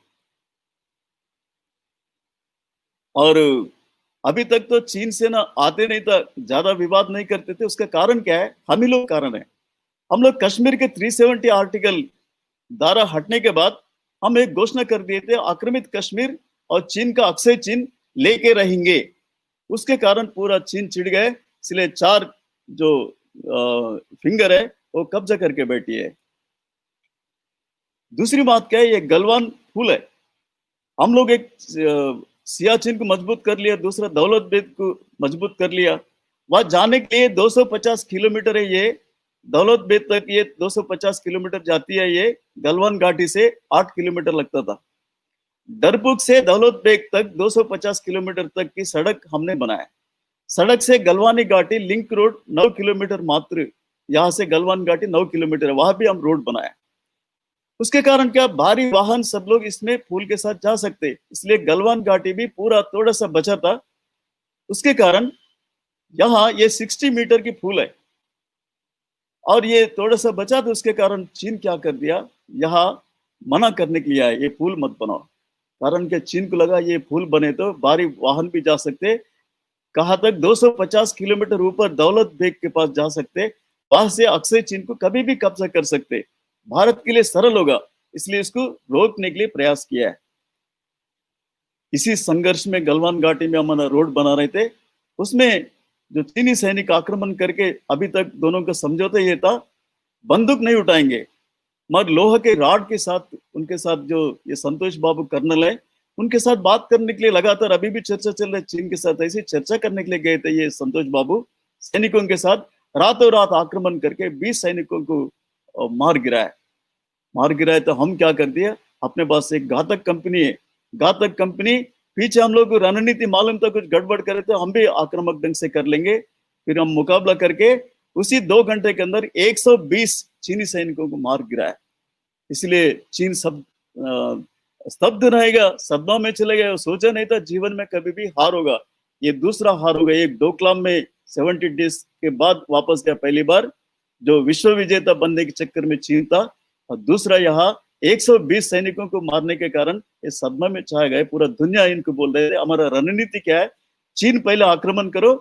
और अभी तक तो चीन से ना आते नहीं था, ज्यादा विवाद नहीं करते थे। उसका कारण क्या है? हम ही लोग कारण है। हम लोग कश्मीर के 370 आर्टिकल धारा हटने के बाद हम एक घोषणा कर दिए थे, आक्रमित कश्मीर और चीन का अक्षय चीन लेके रहेंगे। उसके कारण पूरा चीन चिढ़ गए, इसलिए 4 जो फिंगर है वो कब्जा करके बैठी है। दूसरी बात क्या है? ये गलवान फूल है। हम लोग एक सियाचिन को मजबूत कर लिया, दूसरा दौलत बेग को मजबूत कर लिया। वहां जाने के लिए 250 किलोमीटर है। ये दौलत बेग तक ये 250 किलोमीटर जाती है। ये गलवान घाटी से 8 किलोमीटर लगता था। डरपुक से दौलत बेग तक 250 किलोमीटर तक की सड़क हमने बनाया। सड़क से गलवानी घाटी लिंक रोड 9 किलोमीटर मात्र। यहाँ से गलवान घाटी 9 किलोमीटर है, वहां भी हम रोड बनाया। उसके कारण क्या, भारी वाहन सब लोग इसमें फूल के साथ जा सकते, इसलिए गलवान घाटी भी पूरा थोड़ा सा बचा था। उसके कारण यहाँ ये 60 मीटर की फूल है और ये थोड़ा सा बचा था। उसके कारण चीन क्या कर दिया, यहाँ मना करने के लिए आए, ये फूल मत बनाओ। कारण क्या, चीन को लगा ये फूल बने तो भारी वाहन भी जा सकते। कहाँ तक? 250 किलोमीटर ऊपर दौलत बेग के पास जा सकते। वहां से अक्षय चीन को कभी भी कब्जा कर सकते। भारत के लिए सरल होगा, इसलिए इसको रोकने के लिए प्रयास किया है। इसी संघर्ष में गलवान घाटी में हमारा रोड बना रहे थे, उसमें जो चीनी सैनिक आक्रमण करके, अभी तक दोनों का समझौता ये था, बंदूक नहीं उठाएंगे मगर लोहा के राड के साथ, उनके साथ जो ये संतोष बाबू कर्नल है, उनके साथ बात करने के लिए लगातार अभी भी चर्चा चल रही है चीन के साथ। ऐसी चर्चा करने के लिए गए थे ये संतोष बाबू सैनिकों के साथ। रातों रात आक्रमण करके 20 सैनिकों को मार गिराया। तो हम क्या कर दिया, अपने पास एक घातक कंपनी है, घातक कंपनी पीछे। हम लोग को रणनीति मालूम था, कुछ गड़बड़ करे तो हम भी आक्रामक ढंग से कर लेंगे। फिर हम मुकाबला करके उसी 2 घंटे के अंदर 120 चीनी सैनिकों को मार गिराया। इसलिए चीन सब स्तब्ध रहेगा, सदमा में चले गए। सोचा नहीं था जीवन में कभी भी हार होगा। ये दूसरा हार होगा। एक डोकलाम में 70 डेज के बाद वापस गया पहली बार, जो विश्व विजेता बनने के चक्कर में चीन था। और दूसरा यहाँ 120 सैनिकों को मारने के कारण ये सदमा में छा गए। पूरा दुनिया इनको बोल रहे थे, हमारा रणनीति क्या है, चीन पहले आक्रमण करो,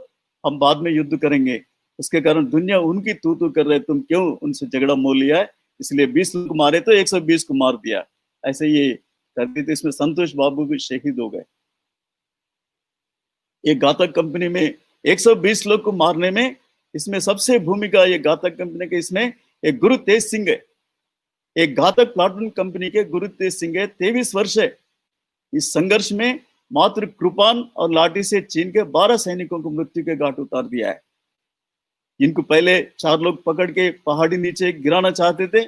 हम बाद में युद्ध करेंगे। उसके कारण दुनिया उनकी तू कर रहे, तुम क्यों उनसे झगड़ा मोल लिया है। इसलिए 20 लोग मारे तो 120 को मार दिया। ऐसे ये करते थे। इसमें संतोष बाबू भी शहीद हो गए। एक घातक कंपनी में 120 लोग को मारने में, इसमें सबसे भूमिका ये घातक कंपनी के, इसमें एक गुरु तेज सिंह है। एक घातक प्लाटून कंपनी के गुरु तेज सिंह है, 23 वर्ष है। इस संघर्ष में मात्र कृपान और लाठी से चीन के 12 सैनिकों को मृत्यु के घाट उतार दिया है। इनको पहले 4 लोग पकड़ के पहाड़ी नीचे गिराना चाहते थे,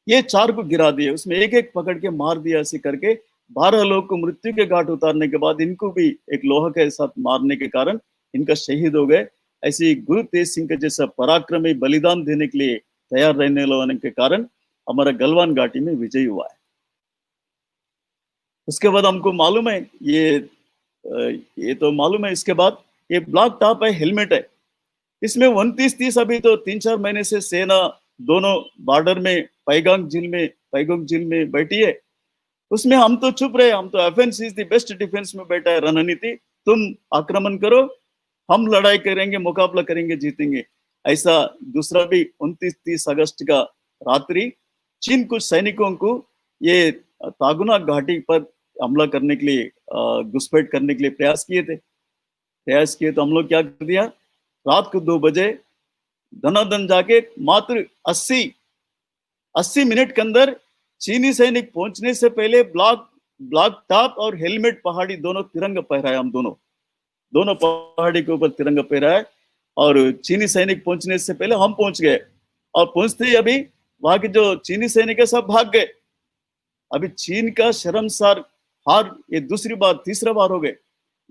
ये 4 को गिरा दिए। उसमें एक एक पकड़ के मार दिया। ऐसे करके 12 लोग को मृत्यु के घाट उतारने के बाद इनको भी एक लोहा के साथ मारने के कारण इनका शहीद हो गए। ऐसी गुरु तेज सिंह के जैसा पराक्रमी बलिदान देने के लिए तैयार रहने वालों के कारण हमारा गलवान घाटी में विजय हुआ है। उसके बाद हमको मालूम है ये तो मालूम है। इसके बाद ये ब्लॉक टॉप है, हेलमेट है, इसमें 29-30 अभी तो 3-4 महीने से सेना दोनों बॉर्डर में पैगोंग झील में बैठी है। उसमें हम तो चुप रहे, हम तो offence is the best defence में बैठा है रणनीति, तुम आक्रमण करो, हम लड़ाई करेंगे, मुकाबला करेंगे, जीतेंगे। ऐसा दूसरा भी 29-30 अगस्त का रात्रि चीन कुछ सैनिकों को ये तागुना घाटी पर हमला करने के लिए, घुसपैठ करने के लिए प्रयास किए तो हम लोग क्या कर दिया, रात को 2 बजे धनाधन जाके मात्र 80 मिनट के अंदर चीनी सैनिक पहुंचने से पहले ब्लॉक टॉप और हेलमेट पहाड़ी दोनों तिरंगा फहराया। हम दोनों पहाड़ी के ऊपर तिरंगा फहराया और चीनी सैनिक पहुंचने से पहले हम पहुंच गए। और पहुंचते ही अभी वहां के जो चीनी सैनिक है सब भाग गए। अभी चीन का शर्मसार हार ये तीसरा बार हो गए।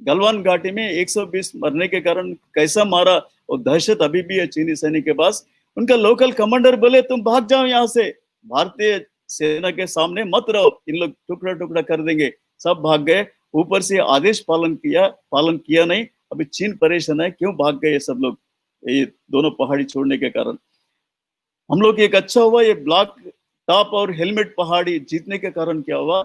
गलवान घाटी में 120 मरने के कारण कैसा मारा और दहशत अभी भी है चीनी सैनिक के पास। उनका लोकल कमांडर बोले तुम भाग जाओ यहाँ से, भारतीय सेना के सामने मत रहो, इन लोग टुकड़ा टुकड़ा कर देंगे। सब भाग गए। ऊपर से आदेश पालन किया नहीं। अभी चीन परेशान है, क्यों भाग गए सब लोग, ये दोनों पहाड़ी छोड़ने के कारण। हम लोग एक अच्छा हुआ, ये ब्लॉक टॉप और हेलमेट पहाड़ी जीतने के कारण क्या हुआ,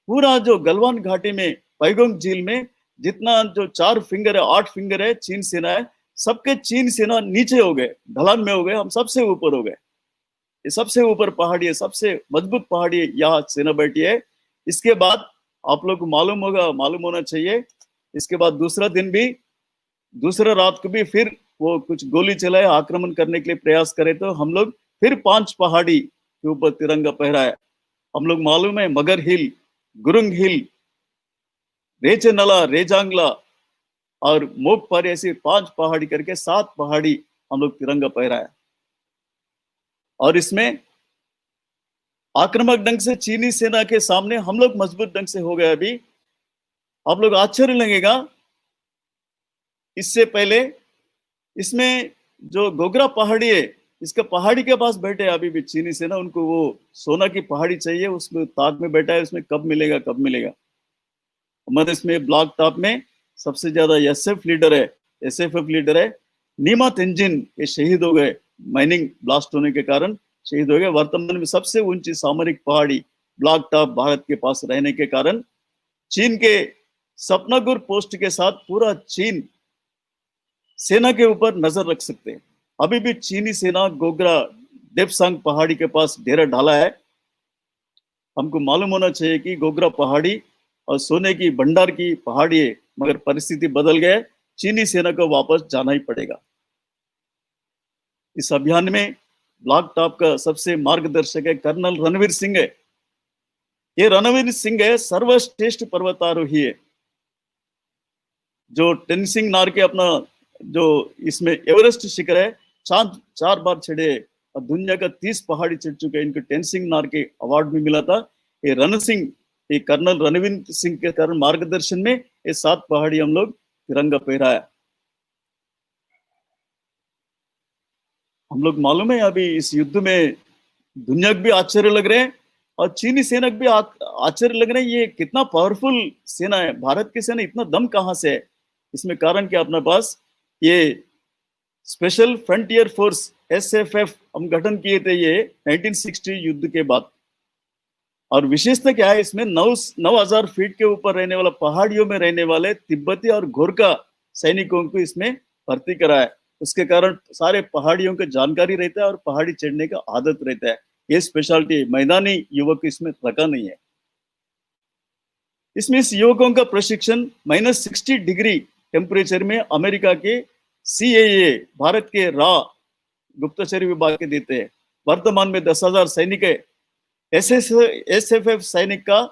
पूरा जो गलवान घाटी में पैगोंग झील में जितना जो 4 फिंगर है, 8 फिंगर है चीन सेना है, सबके चीन सेना नीचे हो गए, ढलान में हो गए, हम सबसे ऊपर हो गए। ये सबसे ऊपर पहाड़ी है, सबसे मजबूत पहाड़ी है, यहाँ सेना बैठी है। इसके बाद आप लोग को मालूम होना चाहिए, इसके बाद दूसरा रात को भी फिर वो कुछ गोली चलाए, आक्रमण करने के लिए प्रयास करे, तो हम लोग फिर 5 पहाड़ी के ऊपर तिरंगा फहराया। हम लोग मालूम है मगर हिल, गुरुंग हिल, रेचनला, रेजांगला और मोगपारी, ऐसी 5 पहाड़ी करके 7 पहाड़ी हम लोग तिरंगा फहराया। और इसमें आक्रामक ढंग से चीनी सेना के सामने हम लोग मजबूत ढंग से हो गए। अभी आप लोग आश्चर्य लगेगा, इससे पहले इसमें जो गोगरा पहाड़ी है, इसका पहाड़ी के पास बैठे अभी भी चीनी सेना, उनको वो सोना की पहाड़ी चाहिए, उसमें ताक में बैठा है, उसमें कब मिलेगा। हमारे इसमें ब्लॉक टॉप में सबसे ज्यादा एसएफएफ लीडर है नीमा तेंजिन, ये शहीद हो गए, माइनिंग ब्लास्ट होने के कारण शहीद हो गए। वर्तमान में सबसे ऊंची सामरिक पहाड़ी ब्लॉक टॉप भारत के पास रहने के कारण चीन के सपनागुर पोस्ट के साथ पूरा चीन सेना के ऊपर नजर रख सकते हैं। अभी भी चीनी सेना गोगरा देपसांग पहाड़ी के पास डेरा डाला है। हमको मालूम होना चाहिए कि गोगरा पहाड़ी और सोने की भंडार की पहाड़ी है, मगर परिस्थिति बदल गए, चीनी सेना को वापस जाना ही पड़ेगा। इस अभियान में ब्लॉक टॉप का सबसे मार्गदर्शक है कर्नल रणवीर सिंह है। ये रणवीर सिंह है सर्वश्रेष्ठ पर्वतारोही है, जो टेंसिंग नार के अपना जो इसमें एवरेस्ट शिखर है 4 बार चढ़े और दुनिया का 30 पहाड़ी चढ़ चुके हैं। इनको टेंसिंग नार के अवार्ड भी मिला था। ये कर्नल रणवीर सिंह के कारण मार्गदर्शन में ये 7 पहाड़ी हम लोग तिरंगा फहराया। हम लोग मालूम है अभी इस युद्ध में दुनिया को भी आश्चर्य लग रहे हैं और चीनी सेना को भी आश्चर्य लग रहे हैं, ये कितना पावरफुल सेना है, भारत की सेना इतना दम कहाँ से है। इसमें कारण क्या, अपने पास ये स्पेशल फ्रंटियर फोर्स एसएफएफ हम गठन किए थे ये 1960 युद्ध के बाद। और विशेषता क्या है, इसमें 9,000 फीट के ऊपर रहने वाला, पहाड़ियों में रहने वाले तिब्बती और गोरखा सैनिकों को इसमें भर्ती कराया। उसके कारण सारे पहाड़ियों की जानकारी रहता है और पहाड़ी चढ़ने का आदत रहता है। ये स्पेशलिटी मैदानी युवक इसमें रखा नहीं है। इसमें इस युवकों का प्रशिक्षण -60 डिग्री टेम्परेचर में अमेरिका के CAA भारत के गुप्तचर विभाग के देते हैं। वर्तमान में 10,000 सैनिक है। एसएफएफ सैनिक का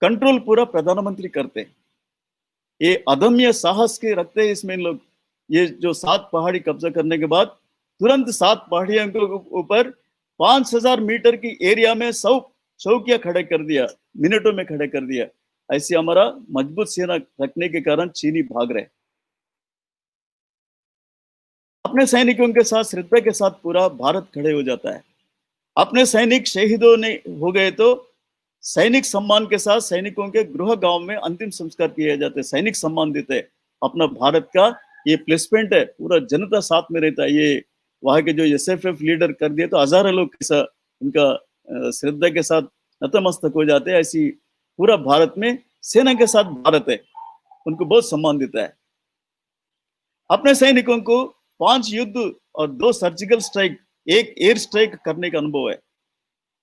कंट्रोल पूरा प्रधानमंत्री करते हैं। ये अदम्य साहस के रखते हैं इसमें लोग। ये जो 7 पहाड़ी कब्जा करने के बाद तुरंत 7 पहाड़ियों के ऊपर 5,000 मीटर की एरिया में 100 चौकियां खड़े कर दिया, मिनटों में खड़े कर दिया। ऐसे हमारा मजबूत सेना रखने के कारण चीनी भाग रहे। अपने सैनिकों के साथ श्रद्धा के साथ पूरा भारत खड़े हो जाता है। अपने सैनिक शहीदों ने हो गए तो सैनिक सम्मान के साथ सैनिकों के गृह गांव में अंतिम संस्कार किए जाते, सैनिक सम्मान देते हैं। अपना भारत का ये प्लेसमेंट है, पूरा जनता साथ में रहता है। ये वहां के जो एसएफएफ लीडर कर दिए तो हजारों लोग उनका श्रद्धा के साथ नतमस्तक हो जाते हैं। ऐसी पूरा भारत में सेना के साथ भारत है, उनको बहुत सम्मान देता है। अपने सैनिकों को 5 युद्ध और 2 सर्जिकल स्ट्राइक, 1 एयर स्ट्राइक करने का अनुभव है।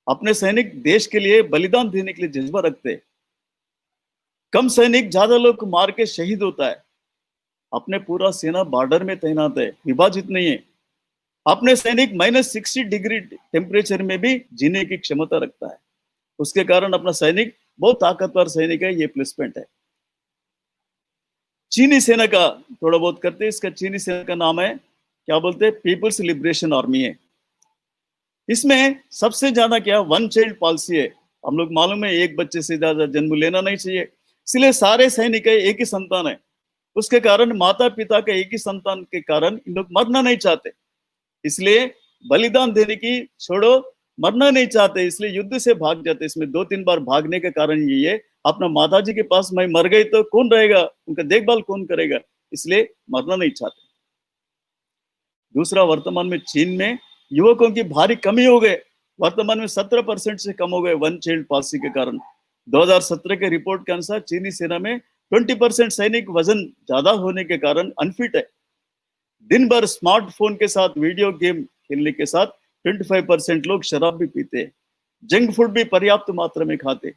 अपने सैनिक देश के लिए बलिदान देने के लिए जज्बा रखते हैं। कम सैनिक ज्यादा लोग को मार के शहीद होता है। अपने पूरा सेना बॉर्डर में तैनात है, विभाजित नहीं है। अपने सैनिक -60 डिग्री टेम्परेचर में भी जीने की क्षमता रखता है। उसके कारण अपना सैनिक बहुत ताकतवर सैनिक है, ये प्लेसमेंट है। चीनी सेना का थोड़ा बहुत करते हैं। इसका चीनी सेना का नाम है, क्या बोलते हैं, पीपल्स लिबरेशन आर्मी है। इसमें सबसे ज्यादा क्या, 1 चाइल्ड पॉलिसी है। हम लोग मालूम है, एक बच्चे से ज्यादा जन्म लेना नहीं चाहिए, इसलिए सारे सैनिक एक ही संतान है। उसके कारण माता पिता का एक ही संतान के कारण इन लोग मरना नहीं चाहते, इसलिए बलिदान देने की छोड़ो, मरना नहीं चाहते, इसलिए युद्ध से भाग जाते। इसमें 2-3 बार भागने के कारण ये है, अपना माता जी के पास मैं मर गई तो कौन रहेगा, उनका देखभाल कौन करेगा, इसलिए मरना नहीं चाहते। दूसरा, वर्तमान में चीन में युवकों की भारी कमी हो गए। वर्तमान में 17% से कम हो गए 1 चाइल्ड पॉलिसी के कारण। 2017 के रिपोर्ट के अनुसार चीनी सेना में 20% सैनिक वजन ज्यादा होने के कारण अनफिट है। दिन भर स्मार्टफोन के साथ वीडियो गेम खेलने के साथ 25% लोग शराब भी पीते, जंक फूड भी पर्याप्त मात्रा में खाते।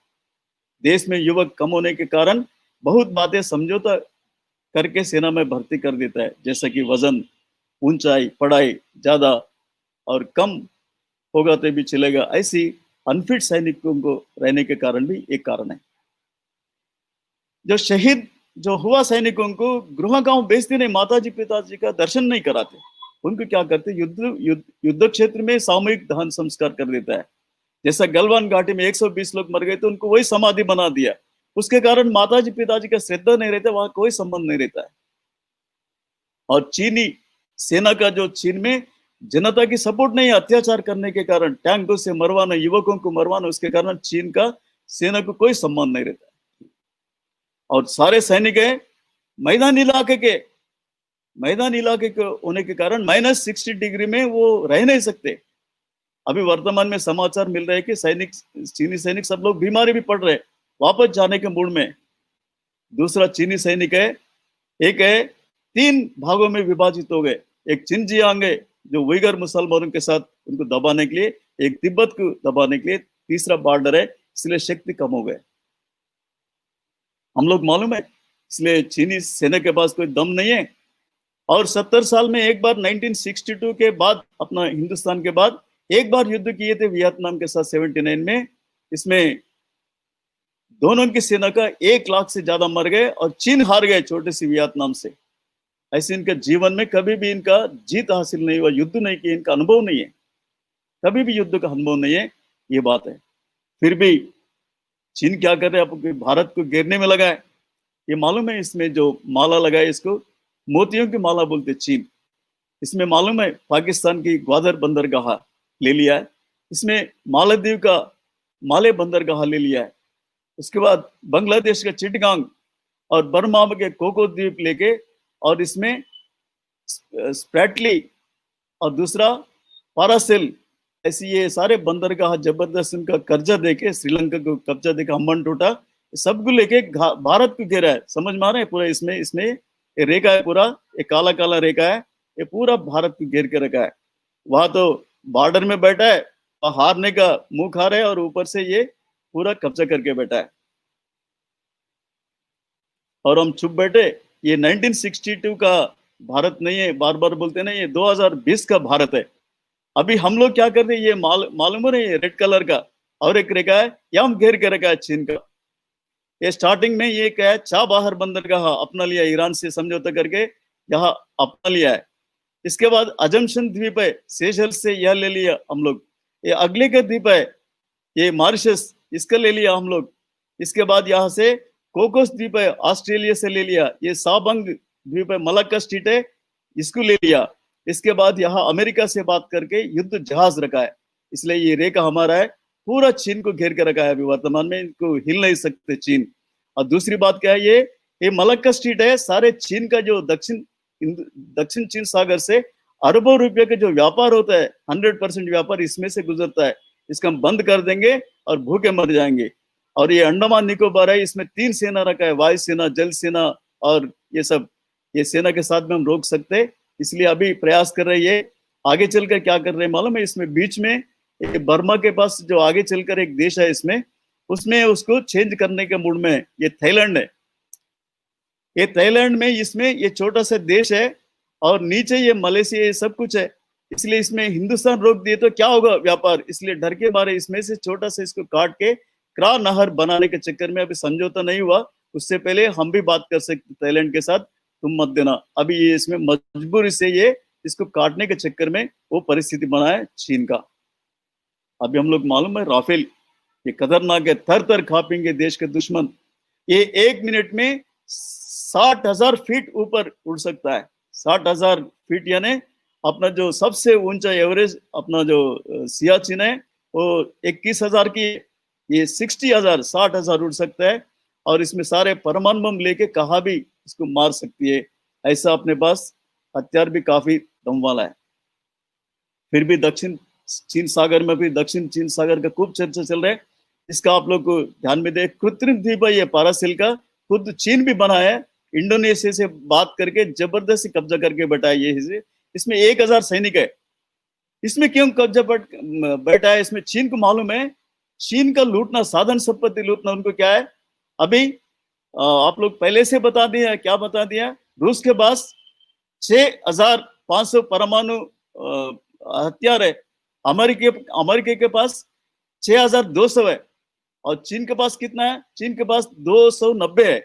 देश में युवक कम होने के कारण बहुत बातें समझौता करके सेना में भर्ती कर देता है, जैसा कि वजन, ऊंचाई, पढ़ाई ज्यादा और कम होगा तो भी चलेगा, ऐसी अनफिट सैनिकों को रहने के कारण भी एक कारण है। जो शहीद जो हुआ सैनिकों को गृह गांव भेजते नहीं, माताजी पिताजी का दर्शन नहीं कराते, उनको क्या करते, युद्ध क्षेत्र में सामूहिक दहन संस्कार कर देता है। जैसा गलवान घाटी में 120 लोग मर गए तो उनको वही समाधि बना दिया। उसके कारण माताजी पिताजी का श्रद्धा नहीं रहता, वहां कोई संबंध नहीं रहता है। और चीनी सेना का जो चीन में जनता की सपोर्ट नहीं है, अत्याचार करने के कारण टैंकों से मरवाना, युवकों को मरवाना, उसके कारण चीन का सेना को कोई सम्मान नहीं रहता है। और सारे सैनिक है मैदान इलाके के होने के कारण -60 डिग्री में वो रह नहीं सकते। अभी वर्तमान में समाचार मिल रहे हैं कि चीनी सैनिक सब लोग बीमारी भी पड़ रहे, वापस जाने के मूड में। दूसरा चीनी सैनिक है, एक है 3 भागों में विभाजित हो गए। एक चिनजियांग है जो उइगर मुसलमानों के साथ उनको दबाने के लिए, एक तिब्बत को दबाने के लिए, तीसरा बॉर्डर है, इसलिए शक्ति कम हो गए। हम लोग मालूम है, इसलिए चीनी सेना के पास कोई दम नहीं है। और 70 साल में एक बार 1962 के बाद, अपना हिंदुस्तान के बाद एक बार युद्ध किए थे वियतनाम के साथ 79 में। इसमें दोनों की सेना का 1 लाख से ज्यादा मर गए और चीन हार गए छोटे सी वियतनाम से। ऐसे इनका जीवन में कभी भी इनका जीत हासिल नहीं हुआ, युद्ध नहीं किया, इनका अनुभव नहीं है, कभी भी युद्ध का अनुभव नहीं है, ये बात है। फिर भी चीन क्या कर रहे हैं, भारत को घेरने में लगा है। ये मालूम है, इसमें जो माला लगाए इसको मोतियों की माला बोलते चीन। इसमें मालूम है पाकिस्तान की ग्वादर बंदरगाह ले लिया है, इसमें मालदीव का माले बंदरगाह ले लिया है, उसके बाद बांग्लादेश का चिटगांग और बर्मा के कोको द्वीप लेके, और इसमें स्प्रैटली और दूसरा पारासेल, ऐसी ये सारे बंदरगाह जबरदस्त उनका कर्जा देके, श्रीलंका को कब्जा देके हम्बन टूटा, सबको लेके भारत को घेरा है। समझ में आ रहे हैं पूरा, इसमें ये रेखा है, पूरा ये काला काला रेखा है, ये पूरा भारत को घेर के रखा है। वहां तो बॉर्डर में बैठा है, हारने का मुंह खा रहे है, और ऊपर से ये पूरा कब्जा करके बैठा है। और हम चुप बैठे। ये 1962 का भारत नहीं है, बार बार बोलते ना, ये 2020 का भारत है। अभी हम लोग क्या करते हैं, ये मालूम है, ये रेड कलर का और एक रेखा है, यहाँ हम घेर के रखा है चीन का। ये स्टार्टिंग में ये क्या है, चाबहार बंदरगाह अपना लिया, ईरान से समझौता करके यहाँ अपना लिया है। इसके बाद अजम्पशन द्वीप है, सेशल्स से यह ले लिया हम लोग। ये अगले का द्वीप है, ये मॉरिशस, इसका ले लिया हम लोग। इसके बाद यहाँ से कोकोस द्वीप है, ऑस्ट्रेलिया से ले लिया। ये साबंग द्वीप है, मलक्का स्ट्रीट है, इसको ले लिया। इसके बाद यहाँ अमेरिका से बात करके युद्ध जहाज रखा है, इसलिए ये रेखा हमारा है, पूरा चीन को घेर कर रखा है अभी वर्तमान में, इनको हिल नहीं सकते चीन। और दूसरी बात क्या है, ये मलक्का स्ट्रीट है, सारे चीन का जो दक्षिण चीन सागर से अरबों रुपए का जो व्यापार होता है, 100% व्यापार इसमें से गुजरता है। इसका हम बंद कर देंगे और भूखे मर जाएंगे। और ये अंडमान निकोबार है, इसमें 3 सेना रखा है, वायु सेना, जल सेना और ये सब, ये सेना के साथ में हम रोक सकते हैं। इसलिए अभी प्रयास कर रहे हैं। आगे चलकर क्या कर रहे हैं मालूम है, इसमें बीच में बर्मा के पास जो आगे चलकर एक देश है, इसमें उसमें उसको चेंज करने के मूड में है, ये थाईलैंड है। ये थाईलैंड में इसमें ये छोटा सा देश है और नीचे ये मलेशिया, ये सब कुछ है। इसलिए इसमें हिंदुस्तान रोक दिए तो क्या होगा व्यापार, इसलिए डर के मारे इसमें से छोटा सा इसको काट के क्रा नहर बनाने के चक्कर में अभी समझौता नहीं हुआ। उससे पहले हम भी बात कर सकते थाईलैंड के साथ, तुम मत देना। अभी ये इसमें मजबूरी से ये इसको काटने के चक्कर में वो परिस्थिति बना है चीन का। अभी हम लोग मालूम है राफेल, ये खतरनाक है, थर थर कांपेंगे देश के दुश्मन। ये 1 मिनट में 60,000 फीट ऊपर उड़ सकता है। 60,000 फीट यानी अपना जो सबसे ऊंचा एवरेज अपना जो सियाचिन है वो 21,000 की, ये 60,000 60,000 उड़ सकता है। और इसमें सारे परमाणु बम लेके कहा भी इसको मार सकती है, ऐसा अपने पास हथियार भी काफी दम वाला है। फिर भी दक्षिण चीन सागर में भी, दक्षिण चीन सागर का खूब चर्चा चल रहा है। इसका आप लोग को ध्यान में दे, कृत्रिम द्वीप है ये पारासिल का, खुद चीन भी बना है, इंडोनेशिया से बात करके जबरदस्ती कब्जा करके बैठा है ये। इसमें 1,000 सैनिक है। इसमें क्यों कब्जा बैठा है, इसमें चीन को मालूम है, चीन का लूटना, साधन संपत्ति लूटना उनको क्या है। अभी आप लोग पहले से बता दिया, क्या बता दिया, रूस के पास 6,500 परमाणु हथियार है, अमेरिका के पास 6,200 है, और चीन के पास कितना है, चीन के पास 290 है।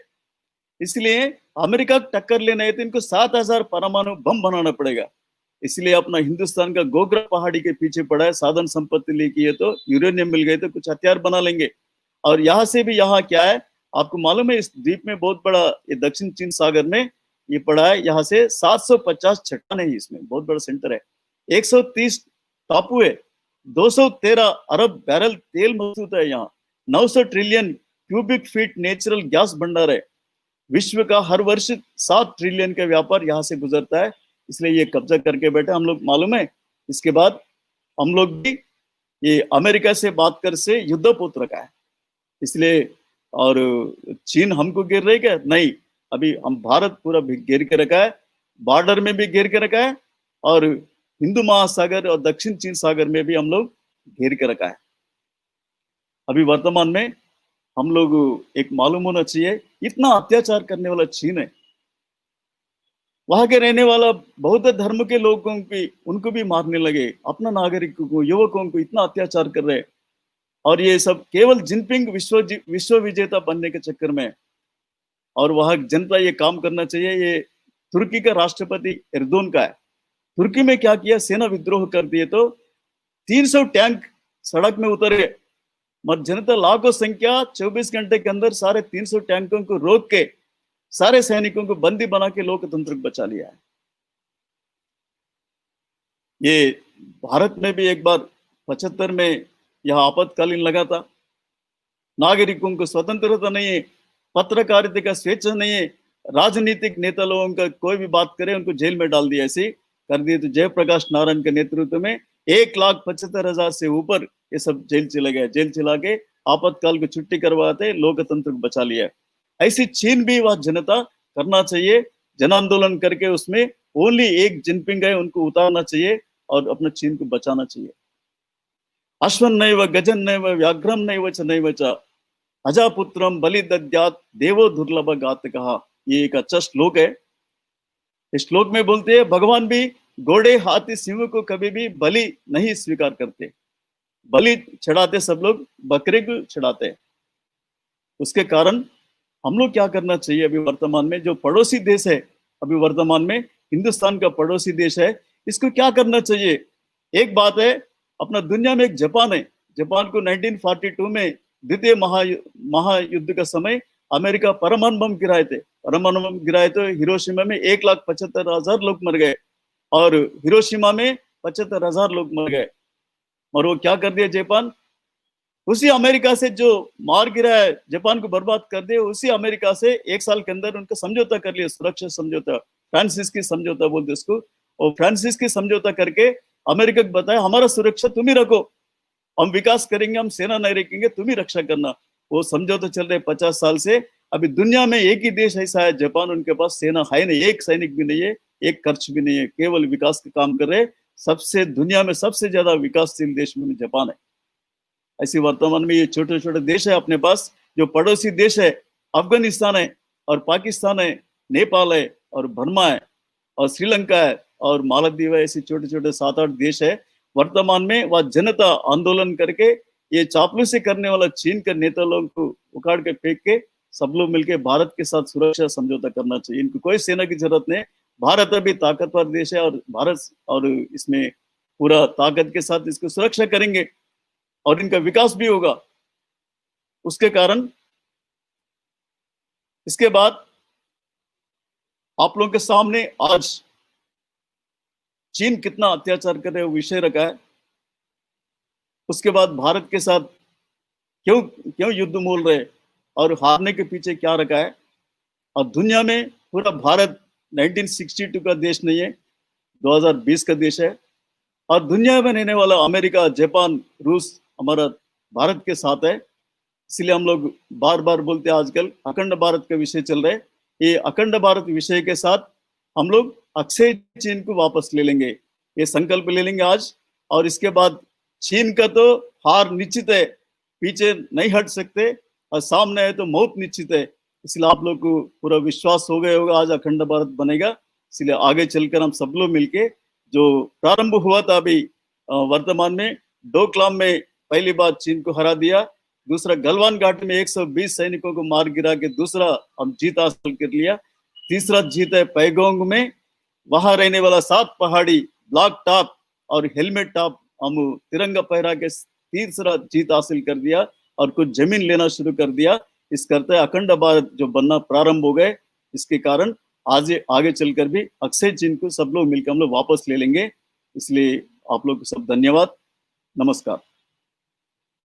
इसलिए अमेरिका टक्कर लेना है तो इनको 7,000 परमाणु बम बनाना पड़ेगा। इसलिए अपना हिंदुस्तान का गोग्रा पहाड़ी के पीछे पड़ा है, साधन संपत्ति लेके है तो यूरेनियम मिल गए तो कुछ हथियार बना लेंगे। और यहाँ से भी यहाँ क्या है आपको मालूम है, इस द्वीप में बहुत बड़ा, ये दक्षिण चीन सागर में ये पड़ा है, यहाँ से 750 चट्टान है, इसमें बहुत बड़ा सेंटर है, 130 टापू है, 213 अरब बैरल तेल मौजूद है यहाँ, 900 trillion cubic feet natural gas भंडार है। विश्व का हर वर्ष 7 ट्रिलियन का व्यापार यहाँ से गुजरता है। इसलिए ये कब्जा करके बैठे हम लोग, मालूम है। इसके बाद हम लोग भी ये अमेरिका से बात कर से युद्धपोत रखा है, इसलिए, और चीन हमको घेर रही क्या, नहीं, अभी हम भारत पूरा घेर के रखा है, बॉर्डर में भी घेर के रखा है, और हिंदू महासागर और दक्षिण चीन सागर में भी हम लोग घेर के रखा है। अभी वर्तमान में हम लोग एक मालूम होना चाहिए, इतना अत्याचार करने वाला चीन है, वहां के रहने वाला बौद्ध धर्म के लोगों की उनको भी मारने लगे, अपना नागरिकों को, युवकों को इतना अत्याचार कर रहे। और ये सब केवल जिनपिंग विश्व विजेता बनने के चक्कर में। और वहां जनता ये काम करना चाहिए, ये तुर्की का राष्ट्रपति एर्दोगन का है। तुर्की में क्या किया, सेना विद्रोह कर दिए तो 300 टैंक सड़क में उतरे, मगर जनता लाखों संख्या 24 घंटे के अंदर सारे 300 टैंकों को रोक के सारे सैनिकों को बंदी बना के लोकतंत्र को बचा लिया है। ये भारत में भी एक बार 75 में यह आपातकालीन लगा था, नागरिकों को स्वतंत्रता नहीं है, पत्रकारिता का स्वेच्छा नहीं है, राजनीतिक नेता लोगों का कोई भी बात करे उनको जेल में डाल दिया, ऐसे कर दिए। तो जयप्रकाश नारायण के नेतृत्व में 1,75,000 से ऊपर ये सब जेल चले गए, जेल चला के आपातकाल को छुट्टी करवाते लोकतंत्र को बचा लिया। ऐसी चीन भी वह जनता करना चाहिए, जन आंदोलन करके उसमें ओनली एक जिनपिंग है उनको उतारना चाहिए और अपना चीन को बचाना चाहिए। अश्वन नैव गजन नैव व्याघ्रम नैव च नैव च अजापुत्रम बलि दद्यात् देवो दुर्लभ गात कहा, ये एक अच्छा श्लोक है। इस श्लोक में बोलते हैं भगवान भी घोड़े हाथी सिंह को कभी भी बलि नहीं स्वीकार करते, बलि चढ़ाते सब लोग बकरे को चढ़ाते हैं। उसके कारण हम लोग क्या करना चाहिए, अभी वर्तमान में जो पड़ोसी देश है, अभी वर्तमान में हिंदुस्तान का पड़ोसी देश है, इसको क्या करना चाहिए। एक बात है, अपना दुनिया में एक जापान है, जापान को 1942 में द्वितीय महायुद्ध का समय अमेरिका परमाणु बम गिराए थे, परमाणु बम गिराए तो हिरोशिमा में 1,75,000 लोग मर गए। और हिरोशिमा में 75,000 लोग मर गए। और वो क्या कर दिया जापान, उसी अमेरिका से जो मार गिरा है, जापान को बर्बाद कर दिया, उसी अमेरिका से 1 साल के अंदर उनका समझौता कर लिया, सुरक्षा समझौता, फ्रांसिस की समझौता बोलते उसको। और फ्रांसिस की समझौता करके अमेरिका को बताया हमारा सुरक्षा तुम ही रखो, हम विकास करेंगे, हम सेना नहीं रखेंगे, तुम ही रक्षा करना। वो समझौता चल रहे 50 साल से। अभी दुनिया में एक ही देश ऐसा है जापान, उनके पास सेना है नहीं, एक सैनिक भी नहीं है, एक खर्च भी नहीं है, केवल विकास का काम कर रहे। सबसे दुनिया में सबसे ज्यादा विकासशील देश में जापान है। ऐसी वर्तमान में ये छोटे छोटे देश है अपने पास, जो पड़ोसी देश है, अफगानिस्तान है और पाकिस्तान है, नेपाल है और बर्मा है और श्रीलंका है और मालदीव है। ऐसे छोटे छोटे 7-8 देश है। वर्तमान में वह जनता आंदोलन करके ये चापलूसी करने वाला चीन के नेता लोगों को उखाड़ के फेंक के सब लोग मिलकर भारत के साथ सुरक्षा समझौता करना चाहिए। इनको कोई सेना की जरूरत नहीं। भारत अभी ताकतवर देश है और भारत और इसमें पूरा ताकत के साथ इसको सुरक्षा करेंगे और इनका विकास भी होगा। उसके कारण इसके बाद आप लोगों के सामने आज चीन कितना अत्याचार कर रहे हैं विषय रखा है। उसके बाद भारत के साथ क्यों क्यों युद्ध मोल रहे और हारने के पीछे क्या रखा है। और दुनिया में पूरा भारत 1962 का देश नहीं है, 2020 का देश है। और दुनिया में रहने वाला अमेरिका, जापान, रूस हमारा भारत के साथ है। इसलिए हम लोग बार बार बोलते हैं आजकल अखंड भारत का विषय चल रहा है। ये अखंड भारत विषय के साथ हम लोग अक्षय चीन को वापस ले लेंगे, ये संकल्प ले लेंगे आज। और इसके बाद चीन का तो हार निश्चित है, पीछे नहीं हट सकते, और सामने है तो मौत निश्चित है। इसलिए आप लोग को पूरा विश्वास हो गया होगा आज अखंड भारत बनेगा। इसलिए आगे चलकर हम सब लोग मिलके, जो प्रारंभ हुआ था अभी वर्तमान में डोकलाम में पहली बार चीन को हरा दिया, दूसरा गलवान घाटी में 120 सैनिकों को मार गिरा के दूसरा हम जीत हासिल कर लिया, तीसरा जीत है पैगोंग में, वहां रहने वाला 7 पहाड़ी ब्लैक टॉप और हेलमेट टॉप हम तिरंगा पहरा के तीसरा जीत हासिल कर दिया और कुछ जमीन लेना शुरू कर दिया। इस करते अखंड भारत जो बनना प्रारंभ हो गए। इसके कारण आज आगे चलकर भी अक्षय चीन को सब लोग मिलकर हम लोग वापस ले लेंगे। इसलिए आप लोग को सब धन्यवाद, नमस्कार।